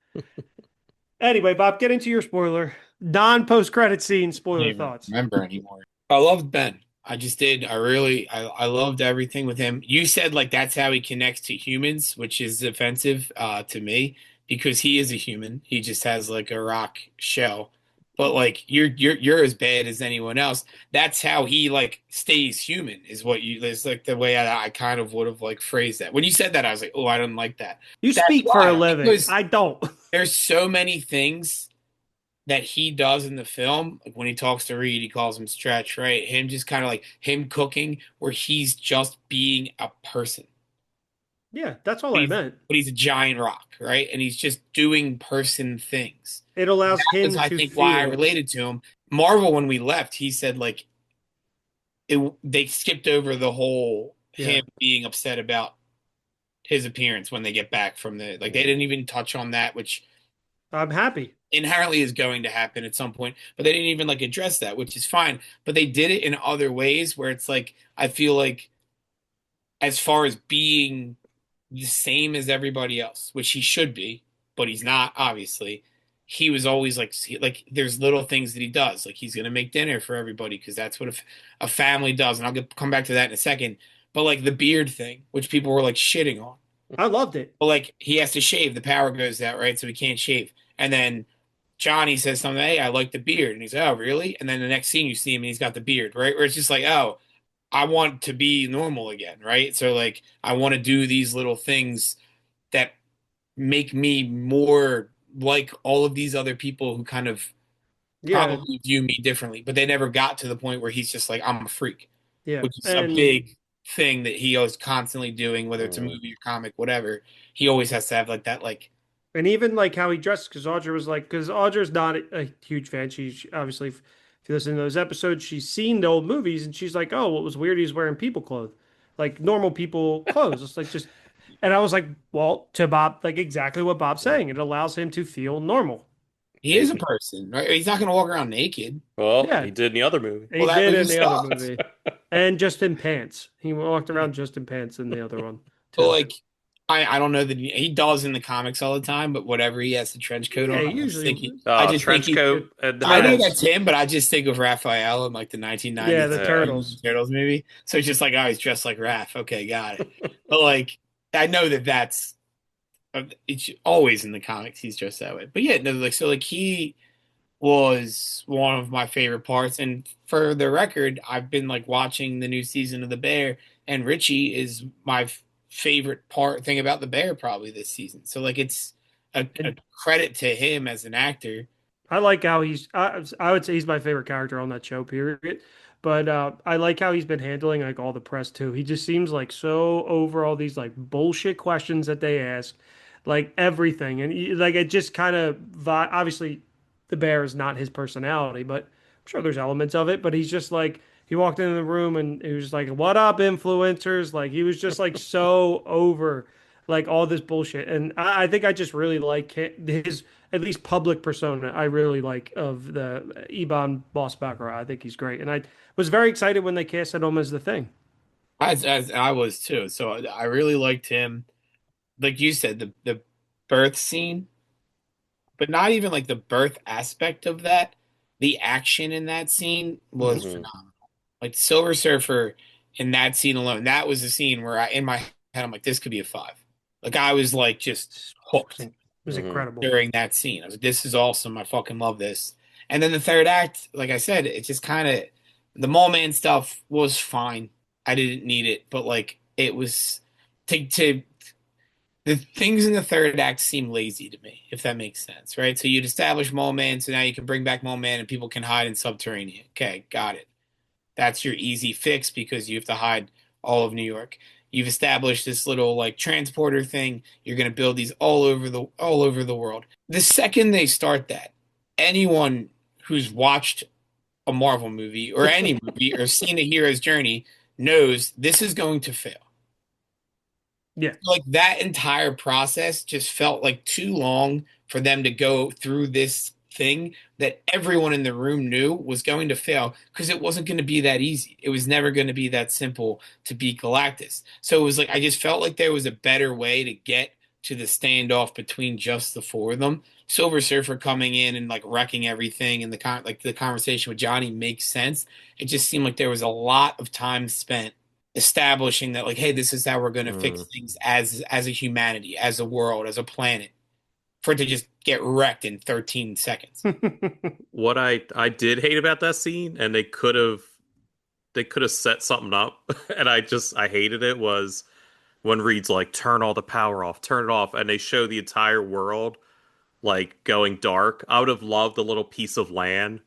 Anyway, Bob, get into your spoiler. Non post credit scene I spoiler don't even thoughts. remember anymore. I loved Ben. I just did. I loved everything with him. You said like that's how he connects to humans, which is offensive to me because he is a human. He just has like a rock shell. But like you're as bad as anyone else. That's how he like stays human is what you is like the way I kind of would have like phrased that. When you said that, I was like, oh, I don't like that. You That's speak for a why. living. Because I don't. there's so many things that he does in the film, like when he talks to Reed, he calls him Stretch, right? Him just kind of like him cooking, where he's just being a person. Yeah, that's all I meant. But he's a giant rock, right? And he's just doing person things. It allows That was, him I to think, why I feel. related to him. Marvel, when we left, he said like they skipped over the whole Yeah. him being upset about his appearance when they get back from the like they didn't even touch on that, which I'm happy. inherently is going to happen at some point, but they didn't even like address that, which is fine. But they did it in other ways where it's like I feel like as far as being the same as everybody else, which he should be, but he's not, obviously. he was always like there's little things that he does. Like he's gonna make dinner for everybody because that's what a family does. And come back to that in a second. But like the beard thing, which people were like shitting on. I loved it. But like he has to shave, the power goes out, right? So he can't shave. And then Johnny says something, hey, I like the beard. And he's like, oh, really? And then the next scene you see him and he's got the beard, right? Where it's just like, oh, I want to be normal again, right? So like I want to do these little things that make me more like all of these other people who kind of Yeah, probably view me differently, but they never got to the point where he's just like, I'm a freak, yeah, which is a and big thing that he is constantly doing, whether it's a movie or comic, whatever. He always has to have like that, like, even like how he dressed, because Audra was like, because Audra's not a huge fan. She obviously, if you listen to those episodes, she's seen the old movies, and she's like, oh, what was weird? He's wearing people clothes, like normal people clothes. It's like just, and I was like, well, to Bob, like exactly what Bob's saying. It allows him to feel normal. he is a Maybe. person, right? He's not going to walk around naked. Well, Yeah, he did in the other movie. he Well, that did movie in the other sucks. movie, and just in pants. He walked around just in pants in the other one But too. like, I don't know that he does in the comics all the time, but whatever he has the trench coat Yeah, on, he usually, usually I just think Trench he. coat and the I know hats. that's him, but I just think of Raphael in like the yeah, 1990s the Yeah. Teenage turtles. Mutant Turtles movie. So it's just like, oh, he's dressed like Raph. Okay, got it. But like, I know that that's it's always in the comics. He's dressed that way. But yeah, no, like so, like he was one of my favorite parts. And for the record, I've been like watching the new season of The Bear, and Richie is my favorite part thing about The Bear probably this season. So like, it's a And credit to him as an actor. I like how I would say he's my favorite character on that show, period. But I like how he's been handling like all the press too. He just seems like so over all these like bullshit questions that they ask, like everything, and like it just kind of obviously the bear is not his personality, but I'm sure there's elements of it. But he's just like he walked into the room and he was just like, "What up, influencers?" Like he was just like so over like all this bullshit, and I think I just really like his at least public persona. I really like of the Iban Boss Baccarat. I think he's great, and I was very excited when they casted him as the Thing. As I was too. So I really liked him. Like you said, the birth scene, but not even like the birth aspect of that. The action in that scene was Hmm. phenomenal. Like Silver Surfer in that scene alone, that was a scene where in my head I'm like, this could be a five. Like I was like just hooked It was Hmm. incredible. during that scene. I was like, this is awesome. I fucking love this. And then the third act, like I said, it just kind of the mole man stuff was fine. I didn't need it, but like it was to the things in the third act seem lazy to me, if that makes sense, right? So you'd establish Mole Man, so now you can bring back Mole Man and people can hide in Subterranean. Okay, got it. That's your easy fix because you have to hide all of New York. You've established this little like transporter thing. You're going to build these all over the world. The second they start that, anyone who's watched a Marvel movie or any movie or seen a hero's journey knows this is going to fail. Yeah. Like that entire process just felt like too long for them to go through this thing that everyone in the room knew was going to fail because it wasn't going to be that easy. It was never going to be that simple to beat Galactus. So it was like I just felt like there was a better way to get to the standoff between just the four of them. Silver Surfer coming in and like wrecking everything and like the conversation with Johnny makes sense. It just seemed like there was a lot of time spent establishing that like hey this is how we're going to fix things as a humanity as a world as a planet for it to just get wrecked in 13 seconds. What I did hate about that scene, and they could have set something up, and I hated it was when Reed's like, turn all the power off, turn it off, and they show the entire world like going dark. I would have loved a little piece of land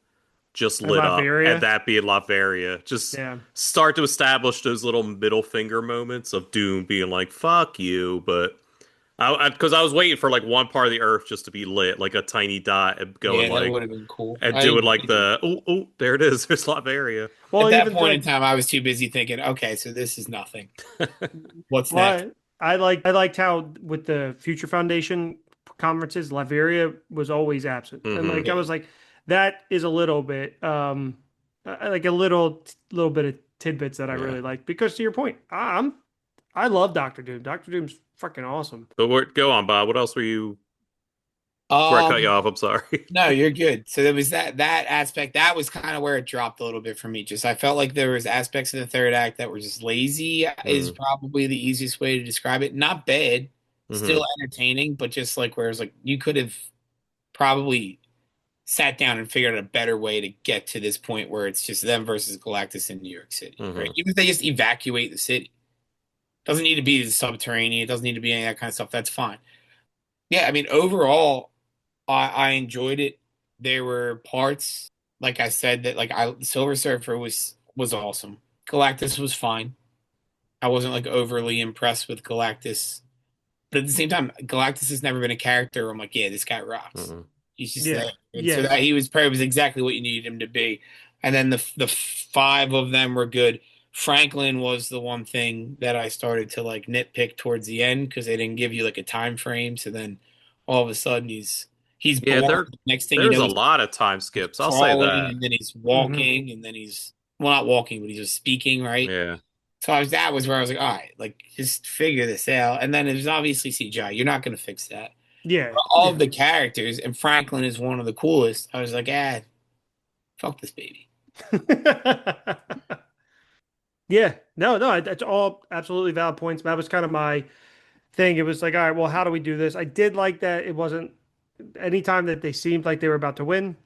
just And lit up, and Latveria. that being Latveria. Just Yeah. start to establish those little middle finger moments of Doom being like, "Fuck you," but because I was waiting for like one part of the Earth just to be lit, like a tiny dot, and going Yeah, that like would have been cool. and I doing didn't like think of the oh oh there it is, there's Latveria. Well, at that even point in like time I was too busy thinking okay so this is nothing, what's next. well, I liked how with the Future Foundation conferences, Latveria was always absent, and Hmm. like I was like, that is a little bit like a little bit of tidbits that I Yeah, really like because to your point, I love Doctor Doom. Doctor Doom's freaking awesome. but go on, Bob. What else were you? Before I cut you Um, off, I'm sorry. no, you're good. So there was that aspect. That was kind of where it dropped a little bit for me. Just I felt like there was aspects of the third act that were just lazy, is Mm, probably the easiest way to describe it. Not bad, still hmm entertaining, but just like where it's like you could have probably sat down and figured out a better way to get to this point where it's just them versus Galactus in New York City, right? hmm Even if they just evacuate the city, doesn't need to be subterranean. It doesn't need to be any of that kind of stuff. That's fine. Yeah, I mean, overall, I enjoyed it. There were parts, like I said, that like I Silver Surfer was awesome. Galactus was fine. I wasn't like overly impressed with Galactus, but at the same time, Galactus has never been a character where I'm like, yeah, this guy rocks. hmm He's just there, Yeah, and so yeah. that he was probably was exactly what you needed him to be. And then the five of them were good. Franklin was the one thing that I started to like nitpick towards the end because they didn't give you like a time frame. So then all of a sudden he's Yeah, born. Next thing you there's know, a he's lot of time skips. I'll say crawling, that. and then he's Hmm. walking, and then he's well not walking, but he's just speaking, right? Yeah. So that was where I was like, all right, like just figure this out. And then it was obviously CGI. You're not going to fix that. Yeah, But all of yeah. the characters, and Franklin is one of the coolest. I was like, fuck this baby. Yeah, no, no, that's all absolutely valid points. That was kind of my thing. It was like, all right, well, how do we do this? I did like that it wasn't anytime that they seemed like they were about to win,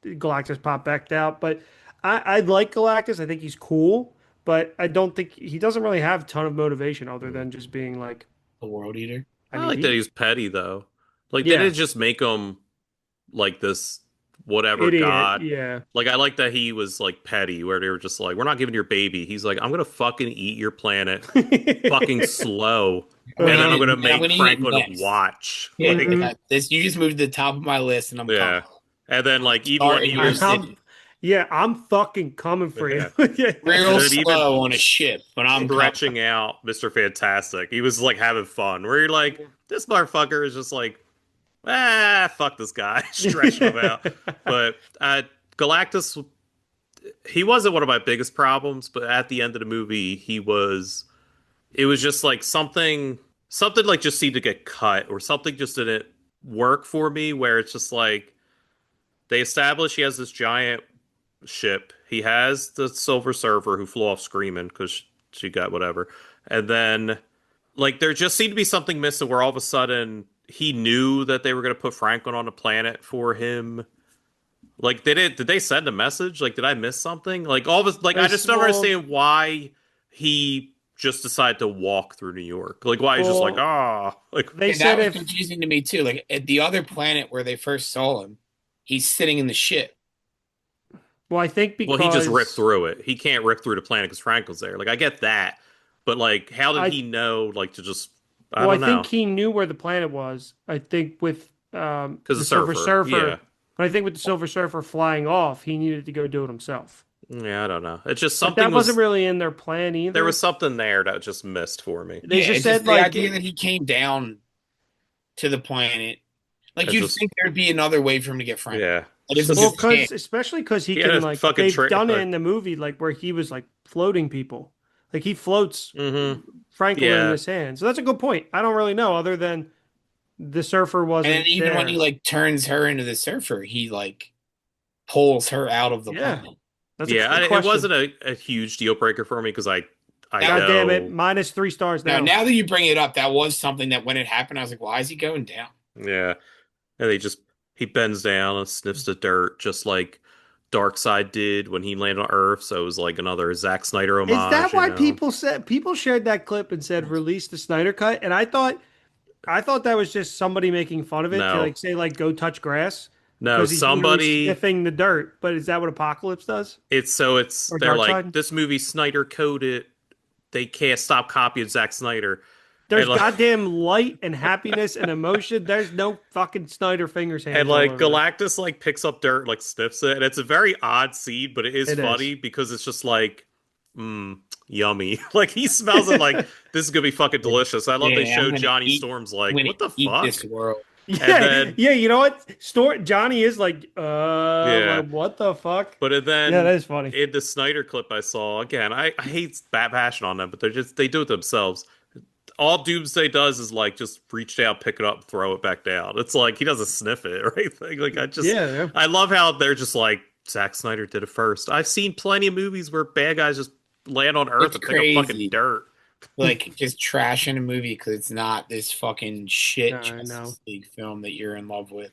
Galactus popped back out. But I like Galactus. I think he's cool, but I don't think he doesn't really have a ton of motivation other Mm. than just being like, The World Eater. I I mean, like that he, he's petty though. Like they yeah, didn't just make him like this whatever idiot, god. yeah. Like I like that he was like petty, where they were just like, "We're not giving your baby." He's like, "I'm gonna fucking eat your planet, fucking slow, I'm gonna and then eat I'm it, gonna and I'm make gonna eat it Franklin next. watch." Yeah, Like, Mhm. like this. You just moved to the top of my list, and I'm coming. yeah. And then like even when Start he in your was, I'm, city, yeah, I'm fucking coming for you. yeah, Yeah. and real then even slow on a ship, but I'm coming. stretching out Mr. Fantastic, he was like having fun. Where you're like, this motherfucker is just like, fuck this guy, stretching him out. But Galactus, he wasn't one of my biggest problems, but at the end of the movie, he was. It was just like something like just seemed to get cut, or something just didn't work for me. Where it's just like they establish he has this giant ship. He has the Silver Surfer who flew off screaming because she got whatever, and then like there just seemed to be something missing where all of a sudden he knew that they were going to put Franklin on a planet for him. Like, did they send a message? Like, did I miss something? Like, all of us, like, I just don't Well, understand why he just decided to walk through New York. Like, why he's just like, well, ah, like, they And that said was if, confusing to me too. Like at the other planet where they first saw him, he's sitting in the ship. well, I think well, he just ripped because through it. He can't rip through the planet because Franklin's there. Like, I get that, but like, how did I, he know? Like, to just, I well, I don't think know, he knew where the planet was. I think with because the the Silver surfer, yeah, Surfer, but I think with the Silver Surfer flying off, he needed to go do it himself. yeah, I don't know. It's just But something that wasn't was really in their plan there was either. something there that just missed for me. They Yeah, just it's just said the like, idea that he came down to the planet. Like It's you'd just, think there'd be another way for him to get Franklin. yeah, It it's isn't well, just just him. because especially because he he had can a like fucking they've trick. done it in the movie like where he was like floating people, like he floats Mm-hmm. Franklin in Yeah, his hand. So that's a good point. I don't really know other than the surfer And then wasn't even when he there. like turns her into the surfer, he like pulls her out of the Yeah, planet. that's a yeah. good It question. wasn't a huge deal breaker for me because I That God damn it, know. -3 stars now, now. now that you bring it up, that was something that when it happened, I was like, why is he going down? Yeah, and he bends down and sniffs the dirt just like Darkseid did when he landed on Earth. So it was like another Zack Snyder Is that homage, you why know? people shared that clip and said release the Snyder cut? And I thought that was just somebody making fun of it to No, like say like go touch grass no. because he's literally Somebody. sniffing the dirt. But is that what Apocalypse does or They're like Darkseid? this movie Snyder coded. They can't stop copying Zack Snyder, There's and like goddamn light and happiness and emotion. There's no fucking Snyder fingers and hands all like over that. Galactus like picks up dirt, like sniffs it, and it's a very odd scene, but it is It is. funny because it's just like, yummy. Like he smells it like this is gonna be fucking delicious. I love they Yeah, showed Johnny Storm's I'm like, gonna what the eat this fuck? world. And Yeah, then yeah. You know what? Johnny is yeah, like what the fuck? but Yeah, then that is funny. in the Snyder clip I saw again, I hate bad passion on them, but they do it themselves. all Doomsday does is like just reach down, pick it up, throw it back down. It's like he doesn't sniff it or anything. Like Yeah, yeah. I love how they're just like Zack Snyder did it first. I've seen plenty of movies where bad guys just land on Earth It's and pick up fucking crazy. dirt. Like just trashing a movie because it's not this fucking shit I know. Justice League film that you're in love with.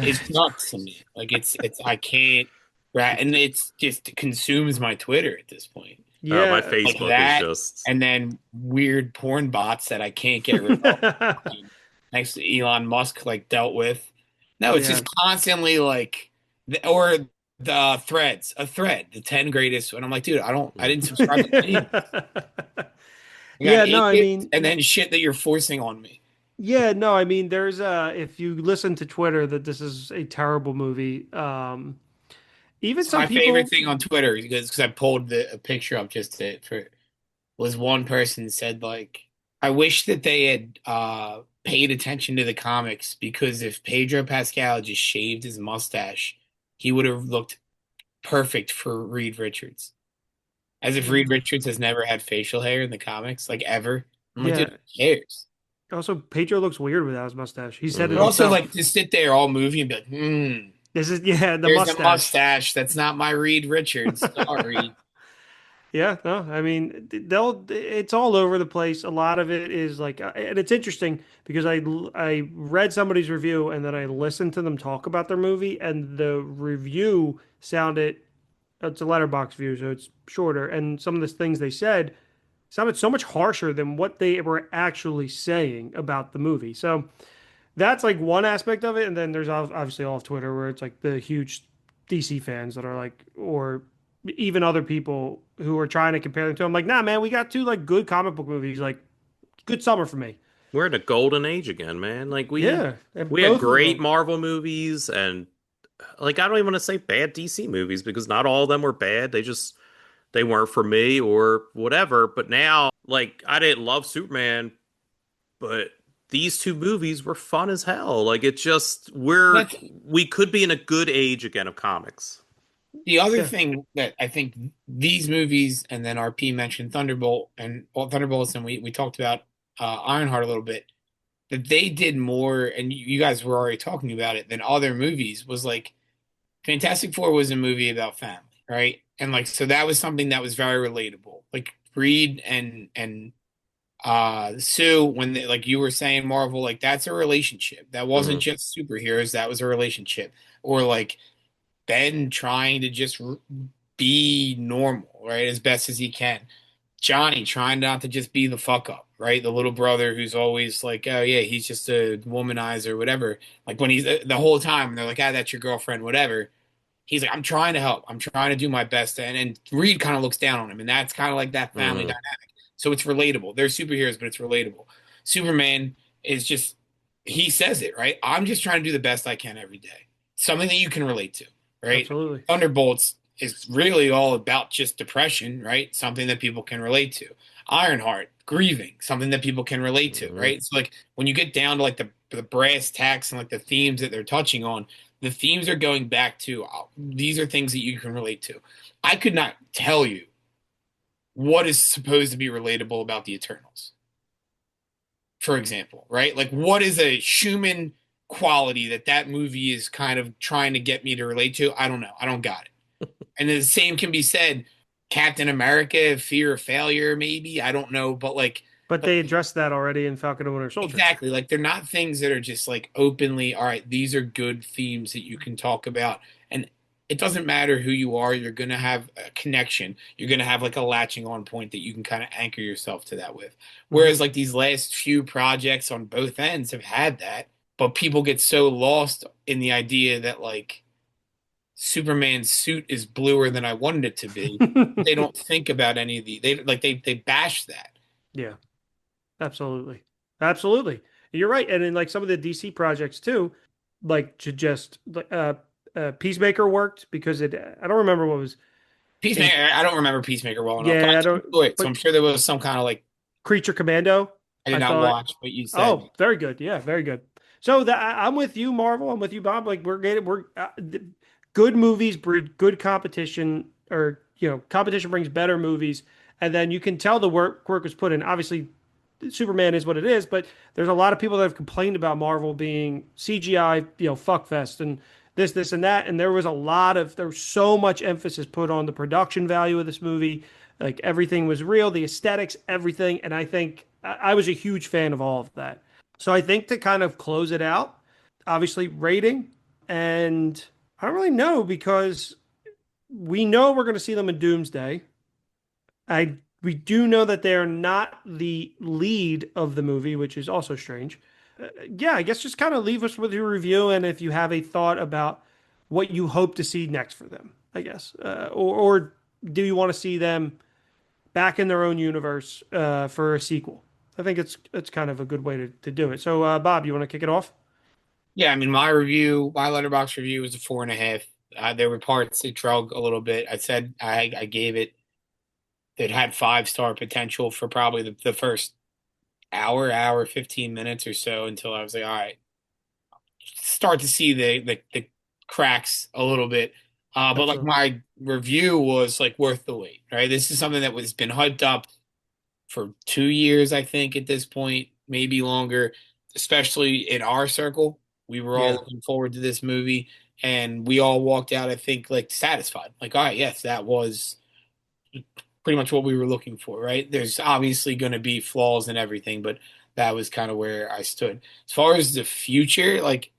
It's nuts to me. Like it's I can't right and it's just it consumes my Twitter at this point. My Yeah. Like Facebook is that just and then weird porn bots that I can't get rid of. Thanks to Elon Musk like dealt with. No, it's Yeah. just constantly like or the threads, a thread, the 10 greatest. And I'm like, dude, I didn't subscribe to any of this. I got Yeah, no, I idiots mean, and then shit that you're forcing on me. yeah, no, I mean, there's if you listen to Twitter that this is a terrible movie. Even It's some my favorite people, thing on Twitter because I pulled a picture up just to, for was one person said like I wish that they had paid attention to the comics because if Pedro Pascal just shaved his mustache, he would have looked perfect for Reed Richards. As if Reed Richards has never had facial hair in the comics, like ever. I'm like, dude, yeah. who cares? Also, Pedro looks weird without his mustache. He said it But mhm. also himself. like to sit there all movie and be like, This is yeah, the there's a mustache. mustache. That's not my Reed Richards. Sorry. Yeah, no, I mean they'll it's all over the place. A lot of it is like and it's interesting because I read somebody's review and then I listened to them talk about their movie and the review sounded it's a letterbox view, so it's shorter and some of the things they said sounded so much harsher than what they were actually saying about the movie. So that's like one aspect of it, and then there's obviously all of Twitter where it's like the huge DC fans that are like, or even other people who are trying to compare them to. I'm like, nah, man, we got two like good comic book movies, like good summer for me. We're in a golden age again, man. Yeah, and We had both of great them. Marvel movies and like I don't even want to say bad DC movies because not all of them were bad. They weren't for me or whatever. But now, like I didn't love Superman, but these two movies were fun as hell. Like it's just That's we could be in a good age again of comics. the other Yeah, thing that I think these movies, and then RP mentioned Thunderbolt and well, Thunderbolts, and we talked about Ironheart a little bit. That they did more, and you guys were already talking about it than other movies. Was like Fantastic Four was a movie about family, right? And like so that was something that was very relatable. Like Reed and Sue, when they, like you were saying, Marvel, like that's a relationship. That wasn't Hmm. just superheroes. That was a relationship. Or like Ben trying to just be normal, right, as best as he can. Johnny trying not to just be the fuck up, right? The little brother who's always like, oh yeah, he's just a womanizer, whatever. Like when he's the whole time, they're like, ah, that's your girlfriend, whatever. He's like, I'm trying to help. I'm trying to do my best. And Reed kind of looks down on him, and that's kind of like that family Hmm. dynamic. So it's relatable. They're superheroes, but it's relatable. Superman is just he says it, right? I'm just trying to do the best I can every day. Something that you can relate to, right? absolutely. Thunderbolts is really all about just depression, right? Something that people can relate to. Ironheart, grieving, something that people can relate to, Hmm. right? So like when you get down to like the brass tacks and like the themes that they're touching on, the themes are going back to these are things that you can relate to. I could not tell you what is supposed to be relatable about the Eternals, for example, right? Like, what is a Schumann quality that that movie is kind of trying to get me to relate to? I don't know. I don't got it. And the same can be said, Captain America, fear of failure, maybe. I don't know, But but they addressed that already in Falcon and Winter Soldier. exactly. Like they're not things that are just like openly, all right, these are good themes that you can talk about. And it doesn't matter who you are, you're going to have a connection. You're going to have like a latching on point that you can kind of anchor yourself to that with. Hmm. Whereas like these last few projects on both ends have had that, but people get so lost in the idea that like Superman's suit is bluer than I wanted it to be. They don't think about any of the they bash that. Yeah, absolutely, absolutely. You're right, and in like some of the DC projects too, like to just Peacemaker worked because it. I don't remember what was in. Peacemaker, I don't remember Peacemaker well enough, but I Yeah, I did don't. enjoy it, so But I'm sure there was some kind of like Creature Commando, I did I not thought, watch, but you said oh, very good. Yeah, very good. So that I'm with you, Marvel. I'm with you, Bob. Like we're getting we're good movies breed good competition, or competition brings better movies, and then you can tell the work was put in. Obviously, Superman is what it is, but there's a lot of people that have complained about Marvel being CGI, fuckfest and this, and that. And there was so much emphasis put on the production value of this movie. Like everything was real, the aesthetics, everything. And I think I was a huge fan of all of that. So I think to kind of close it out, obviously rating, and I don't really know because we know we're going to see them in Doomsday. I We do know that they are not the lead of the movie, which is also strange. Yeah, I guess just kind of leave us with your review and if you have a thought about what you hope to see next for them, I guess, or do you want to see them back in their own universe for a sequel? I think it's kind of a good way to do it. So, Bob, you want to kick it off? Yeah, I mean, my letterbox review was a 4.5. There were parts it drug a little bit. I gave it that had 5-star potential for probably the first hour, 15 minutes or so until I was like, all right, start to see the cracks a little bit. But like Absolutely. my review was like worth the wait, right? This is something that was been hyped up for 2 years, I think, at this point, maybe longer, especially in our circle. We were all Yeah. looking forward to this movie, and we all walked out, I think, like satisfied. Like, all right, yes, that was pretty much what we were looking for, right? There's obviously going to be flaws and everything, but that was kind of where I stood. As far as the future, like,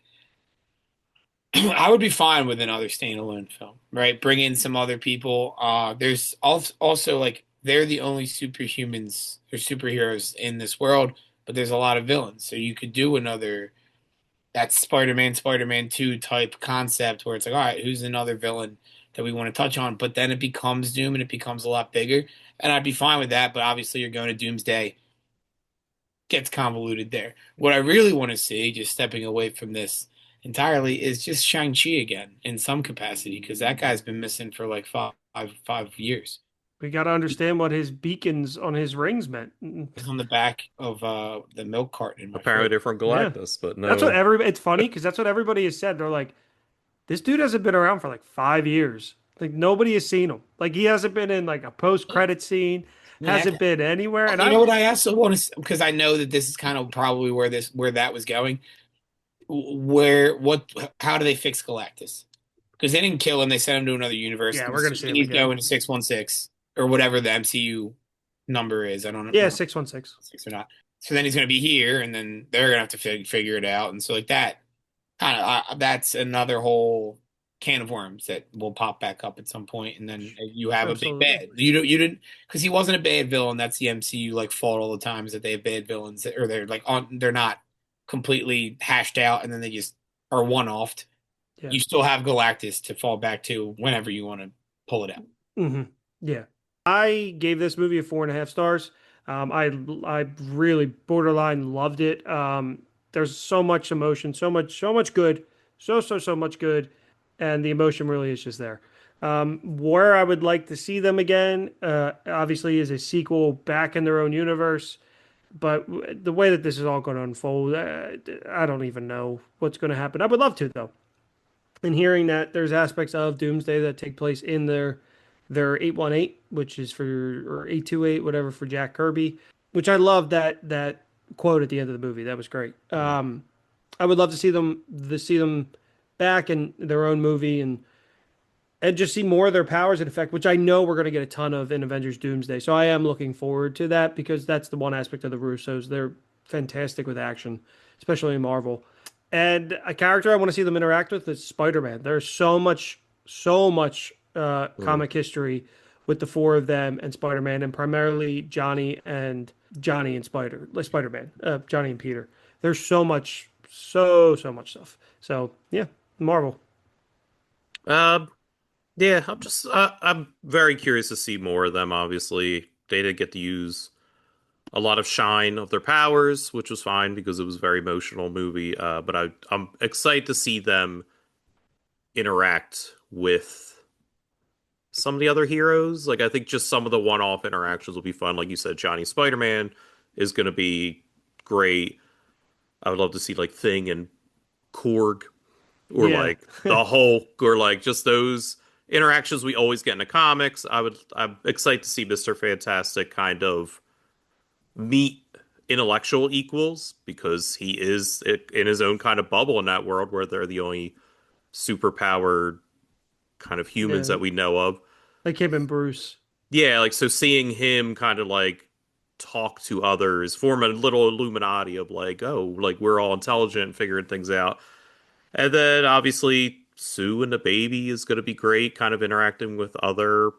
I would be fine with another standalone film, right? Bring in some other people. There's also like they're the only superhumans or superheroes in this world, but there's a lot of villains. So you could do another that Spider-Man 2 type concept where it's like, all right, who's another villain that we want to touch on? But then it becomes Doom and it becomes a lot bigger. And I'd be fine with that, but obviously you're going to Doomsday, gets convoluted there. What I really want to see, just stepping away from this entirely, is just Shang-Chi again in some capacity, because that guy's been missing for like five years. We got to understand what his beacons on his rings meant. It's on the back of the milk carton in my Apparently fridge. they're from Yeah. Galactus, but That's what no. everybody, it's funny because that's what everybody has said. They're like, this dude hasn't been around for like 5 years. Like nobody has seen him. Like he hasn't been in like a post-credit scene, I mean, hasn't been anywhere. And you know I, what I also want to, because I know that this is kind of probably where that was going. How do they fix Galactus? Because they didn't kill him, they sent him to another universe. yeah, I'm we're gonna see assuming him he's again. going to 616 or whatever the MCU number is. I don't Yeah, know 616. 6 or not. So then he's going to be here, and then they're going to have to figure it out. And so like that kind of that's another whole can of worms that will pop back up at some point, and then you have a big Absolutely. bad. You didn't because he wasn't a bad villain. That's the MCU like fault all the time is that they have bad villains or they're like they're not completely hashed out, and then they just are one-offed. Yeah. You still have Galactus to fall back to whenever you want to pull it out. hmm Yeah. I gave this movie a 4.5 stars. I really borderline loved it. There's so much emotion, so much good, so much good, and the emotion really is just there. Where I would like to see them again, obviously, is a sequel back in their own universe. But the way that this is all going to unfold, I don't even know what's going to happen. I would love to though. And hearing that there's aspects of Doomsday that take place in their 818, which is for or 828, whatever for Jack Kirby, which I love that quote at the end of the movie. That was great. I would love to see them back in their own movie and just see more of their powers in effect, which I know we're going to get a ton of in Avengers Doomsday. So I am looking forward to that because that's the one aspect of the Russos. They're fantastic with action, especially in Marvel. And a character I want to see them interact with is Spider-Man. There's so much Mm. comic history with the four of them and Spider-Man, and primarily Johnny and Spider-Man, Johnny and Peter. There's so much, so much stuff. So yeah, Marvel. Um, yeah, I'm very curious to see more of them. Obviously, they did get to use a lot of shine of their powers, which was fine because it was a very emotional movie. But I'm excited to see them interact with some of the other heroes. Like I think just some of the one-off interactions will be fun. Like you said, Johnny Spider-Man is going to be great. I would love to see like Thing and Korg or Yeah, like the Hulk or like just those interactions we always get in the comics. I'm excited to see Mr. Fantastic kind of meet intellectual equals because he is in his own kind of bubble in that world where they're the only superpowered kind of humans Yeah, that we know of. like him and Bruce. Yeah, like so seeing him kind of like talk to others, form a little Illuminati of like, oh, like we're all intelligent and figuring things out. And then obviously Sue and the baby is going to be great, kind of interacting with other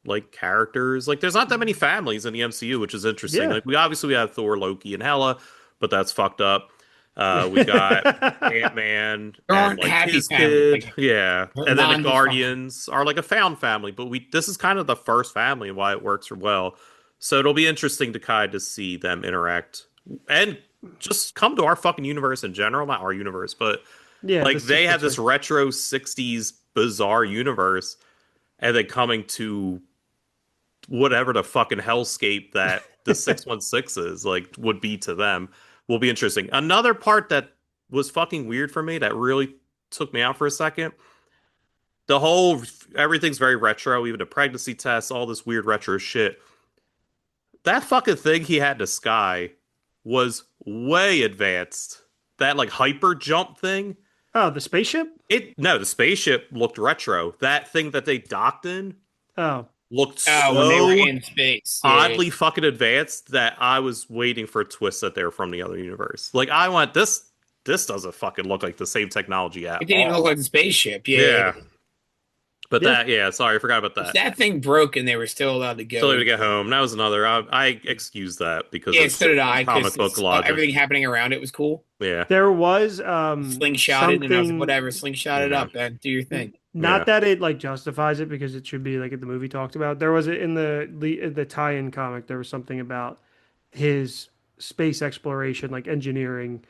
like characters. Like there's not that many families in the MCU, which is interesting. Yeah. Like we have Thor, Loki, and Hela, but that's fucked up. We got Ant-Man There and aren't like happy his families, kid. like Yeah. And then the non-dysfunctional. Guardians are like a found family, but we this is kind of the first family and why it works well. So it'll be interesting to kind of see them interact and just come to our fucking universe in general, not our universe, but Yeah, the like they have 616. this retro 60s bizarre universe and then coming to whatever the fucking hellscape that the 616 is like would be to them will be interesting. Another part that was fucking weird for me that really took me out for a second. The whole everything's very retro, even the pregnancy tests, all this weird retro shit. That fucking thing he had in the sky was way advanced. That like hyper jump thing. Oh, the spaceship? It no, the spaceship looked retro. That thing that they docked in Oh. looked Oh, when they were so in space. Yeah. oddly fucking advanced that I was waiting for a twist that they're from the other universe. Like I want this. This doesn't fucking look like the same technology at It didn't even look all. like a spaceship. Yeah. Yeah, but Yeah. yeah, sorry, I forgot about If that. that thing broke and they were still allowed to Still go able to in. get home. That was another. I excused that because Yeah, it's so did I, comic book because logic. everything happening around it was cool. Yeah, There was Slingshotted, and I was like, something, whatever, slingshot it yeah, up, man. Do your thing. yeah. not that it like justifies it because it should be like the movie talked about. There was in the tie-in comic, there was something about his space exploration, like engineering,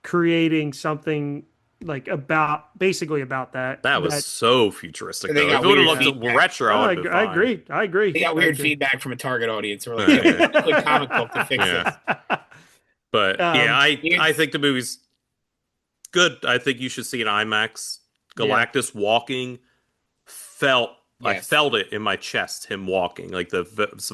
creating something like about basically about that That was that so futuristic They though. If got it would have weird looked feedback. retro, Oh, I'd been I fine. agree. I agree. They got I weird agree. feedback from a target audience. We're like, yeah, Yeah, we quick comic book to fix yeah. this. But yeah, I Here's think the movie's good. I think you should see an IMAX. Yeah. Galactus walking felt I yes. felt it in my chest. Him walking, like the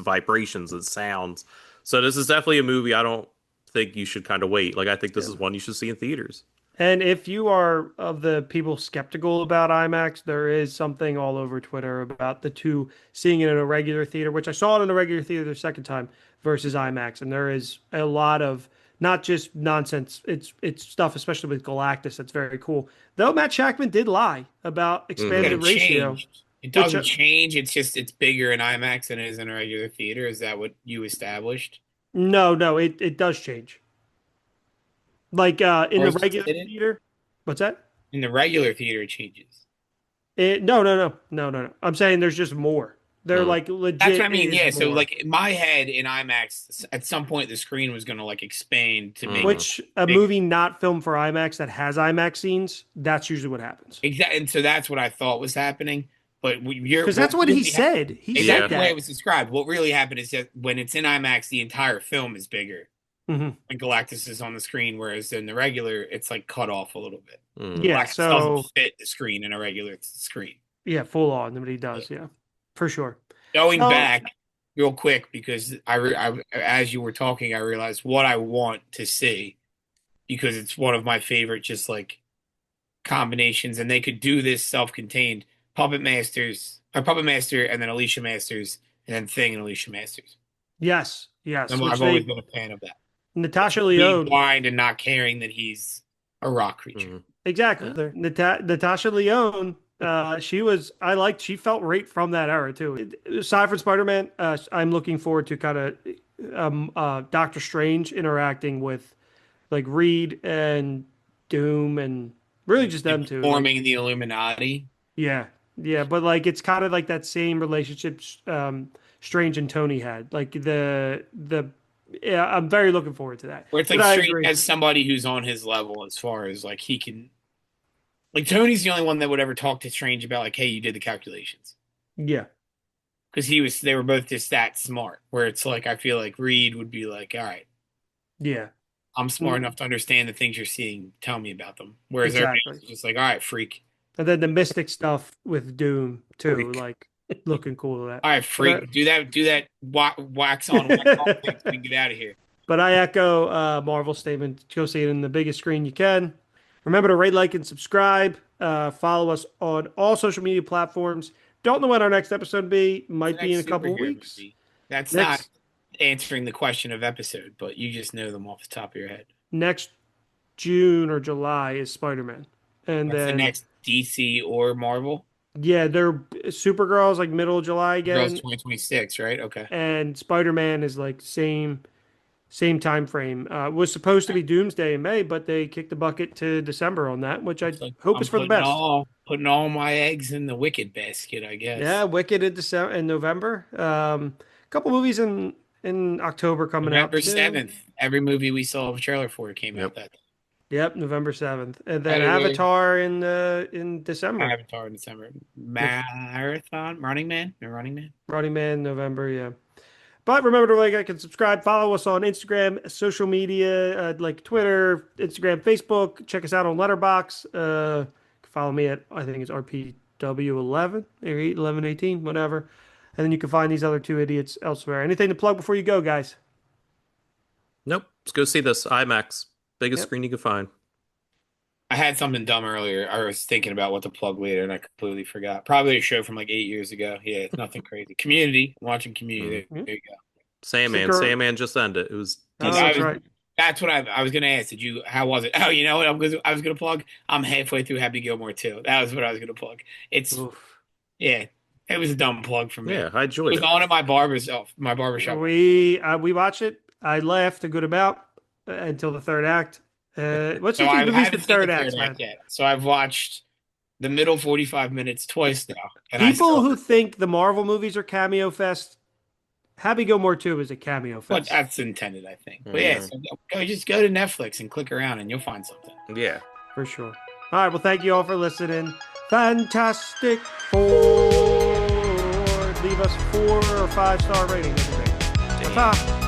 vibrations and sounds. So this is definitely a movie. I don't think you should kind of wait. Like I think this Yeah. is one you should see in theaters. And if you are of the people skeptical about IMAX, there is something all over Twitter about the two seeing it in a regular theater, which I saw it in a regular theater the second time versus IMAX. And there is a lot of not just nonsense, it's stuff, especially with Galactus, that's very cool. Though Matt Shackman did lie about Yeah, Hmm. expanded it ratio, changed. It which doesn't change. It's just it's bigger in IMAX than it is in a regular theater. Is that what you established? no, it does change. Like in Or the is it regular did it? theater, what's that? In the regular theater, it changes. No. I'm saying there's just more. They're Hmm. like That's what legit I mean. is Yeah. So more. like in my head in IMAX, at some point the screen was going to like expand to make Hmm. it Which a bigger. movie not filmed for IMAX that has IMAX scenes, that's usually what happens. Exactly. And so that's what I thought was happening. But Because that's what he said. He Yeah. said Exactly the way it that. was described. What really happened is that when it's in IMAX, the entire film is bigger Hmm. when Galactus is on the screen, whereas in the regular, it's like cut off a little bit. Hmm. Yeah, Galactus doesn't so fit the screen in a regular screen. yeah, full on. But he does, yeah, for sure. Going So back real quick because as you were talking, I realized what I want to see because it's one of my favorite just like combinations, and they could do this self-contained Puppet Master, and then Alicia Masters, and then Thing and Alicia Masters. yes, which I've always they been a fan of that. Natasha Being Lyonne, blind and not caring that he's a rock creature. Hmm. exactly. Natasha Lyonne, she felt right from that era too. Aside from Spider-Man, I'm looking forward to kind of Doctor Strange interacting with like Reed and Doom and really just them And two. Like, forming the Illuminati. yeah, yeah, but like it's kind of like that same relationship Strange and Tony had. Like the yeah, I'm very looking forward to that. Where it's But like I Strange agree. has somebody who's on his level as far as like he can like Tony's the only one that would ever talk to Strange about like, hey, you did the calculations. Yeah, Because they were both just that smart. Where it's like I feel like Reed would be like, all right, yeah, I'm smart enough to understand the things you're seeing. Tell me about them. Whereas everybody else exactly. is just like, all right, freak. And then the Mystic stuff with Doom too, Freak. like looking cool to that. All right, But freak. Do that wax on, wax off thing so we can get out of here. But I echo Marvel's statement. Go see it in the biggest screen you can. Remember to rate, like, and subscribe. Follow us on all social media platforms. Don't know when our next episode will be. The Might be in a next couple of superhero weeks. movie. That's not Next answering the question of episode, but you just know them off the top of your head. next June or July is Spider-Man. And That's the then next DC or Marvel. yeah, they're Supergirl's like middle of July Girls again. 2026, right? Okay. And Spider-Man is like same time frame. Was supposed to be Doomsday in May, but they kicked the bucket to December on that, which I It's like hope I'm is for the best. putting all my eggs in the Wicked basket, I Yeah, guess. Wicked in December in November. A couple movies in October coming out November too. 7th. Every movie we saw a trailer for came out Yep. that Yep, November 7th. And then Predator, Avatar in December. Avatar in December. Marathon, Running Man, no Running Man. Running Man, November, yeah. But remember to like, and subscribe. Follow us on Instagram, social media, like Twitter, Instagram, Facebook. Check us out on Letterbox. Follow me at, I think it's RPW11 or 1118, whatever. And then you can find these other two idiots elsewhere. Anything to plug before you go, guys? Nope. Let's go see this IMAX. Biggest Yep. screen you can find. I had something dumb earlier. I was thinking about what to plug later, and I completely forgot. Probably a show from like 8 years ago. Yeah, it's nothing crazy. Community, watching Community. Mhm. There you go. Sandman. Sticker- Sandman just ended. It was Oh, I decent. that's was- right. That's what I was gonna ask. Did you? How was it? Oh, you know what? I was gonna plug. I'm halfway through Happy Gilmore 2. That was what I was gonna plug. It's Oof. yeah. It was a dumb plug for me. Yeah, I It enjoyed was it. on at my barber shop. We watched it. I laughed a good amount until the third act. What's So your I at least the haven't seen third the act, third man? act yet. So I've watched the middle 45 minutes twice now, and I People still. who think the Marvel movies are cameo fest, Happy Gilmore 2 is a cameo But fest. that's intended, I think. But yeah, so just go to Netflix and click around, and you'll find something. Yeah. For sure. All right. Well, thank you all for listening. Fantastic Four. Leave us 4 or 5 star rating. That'd be great. Ta-ta.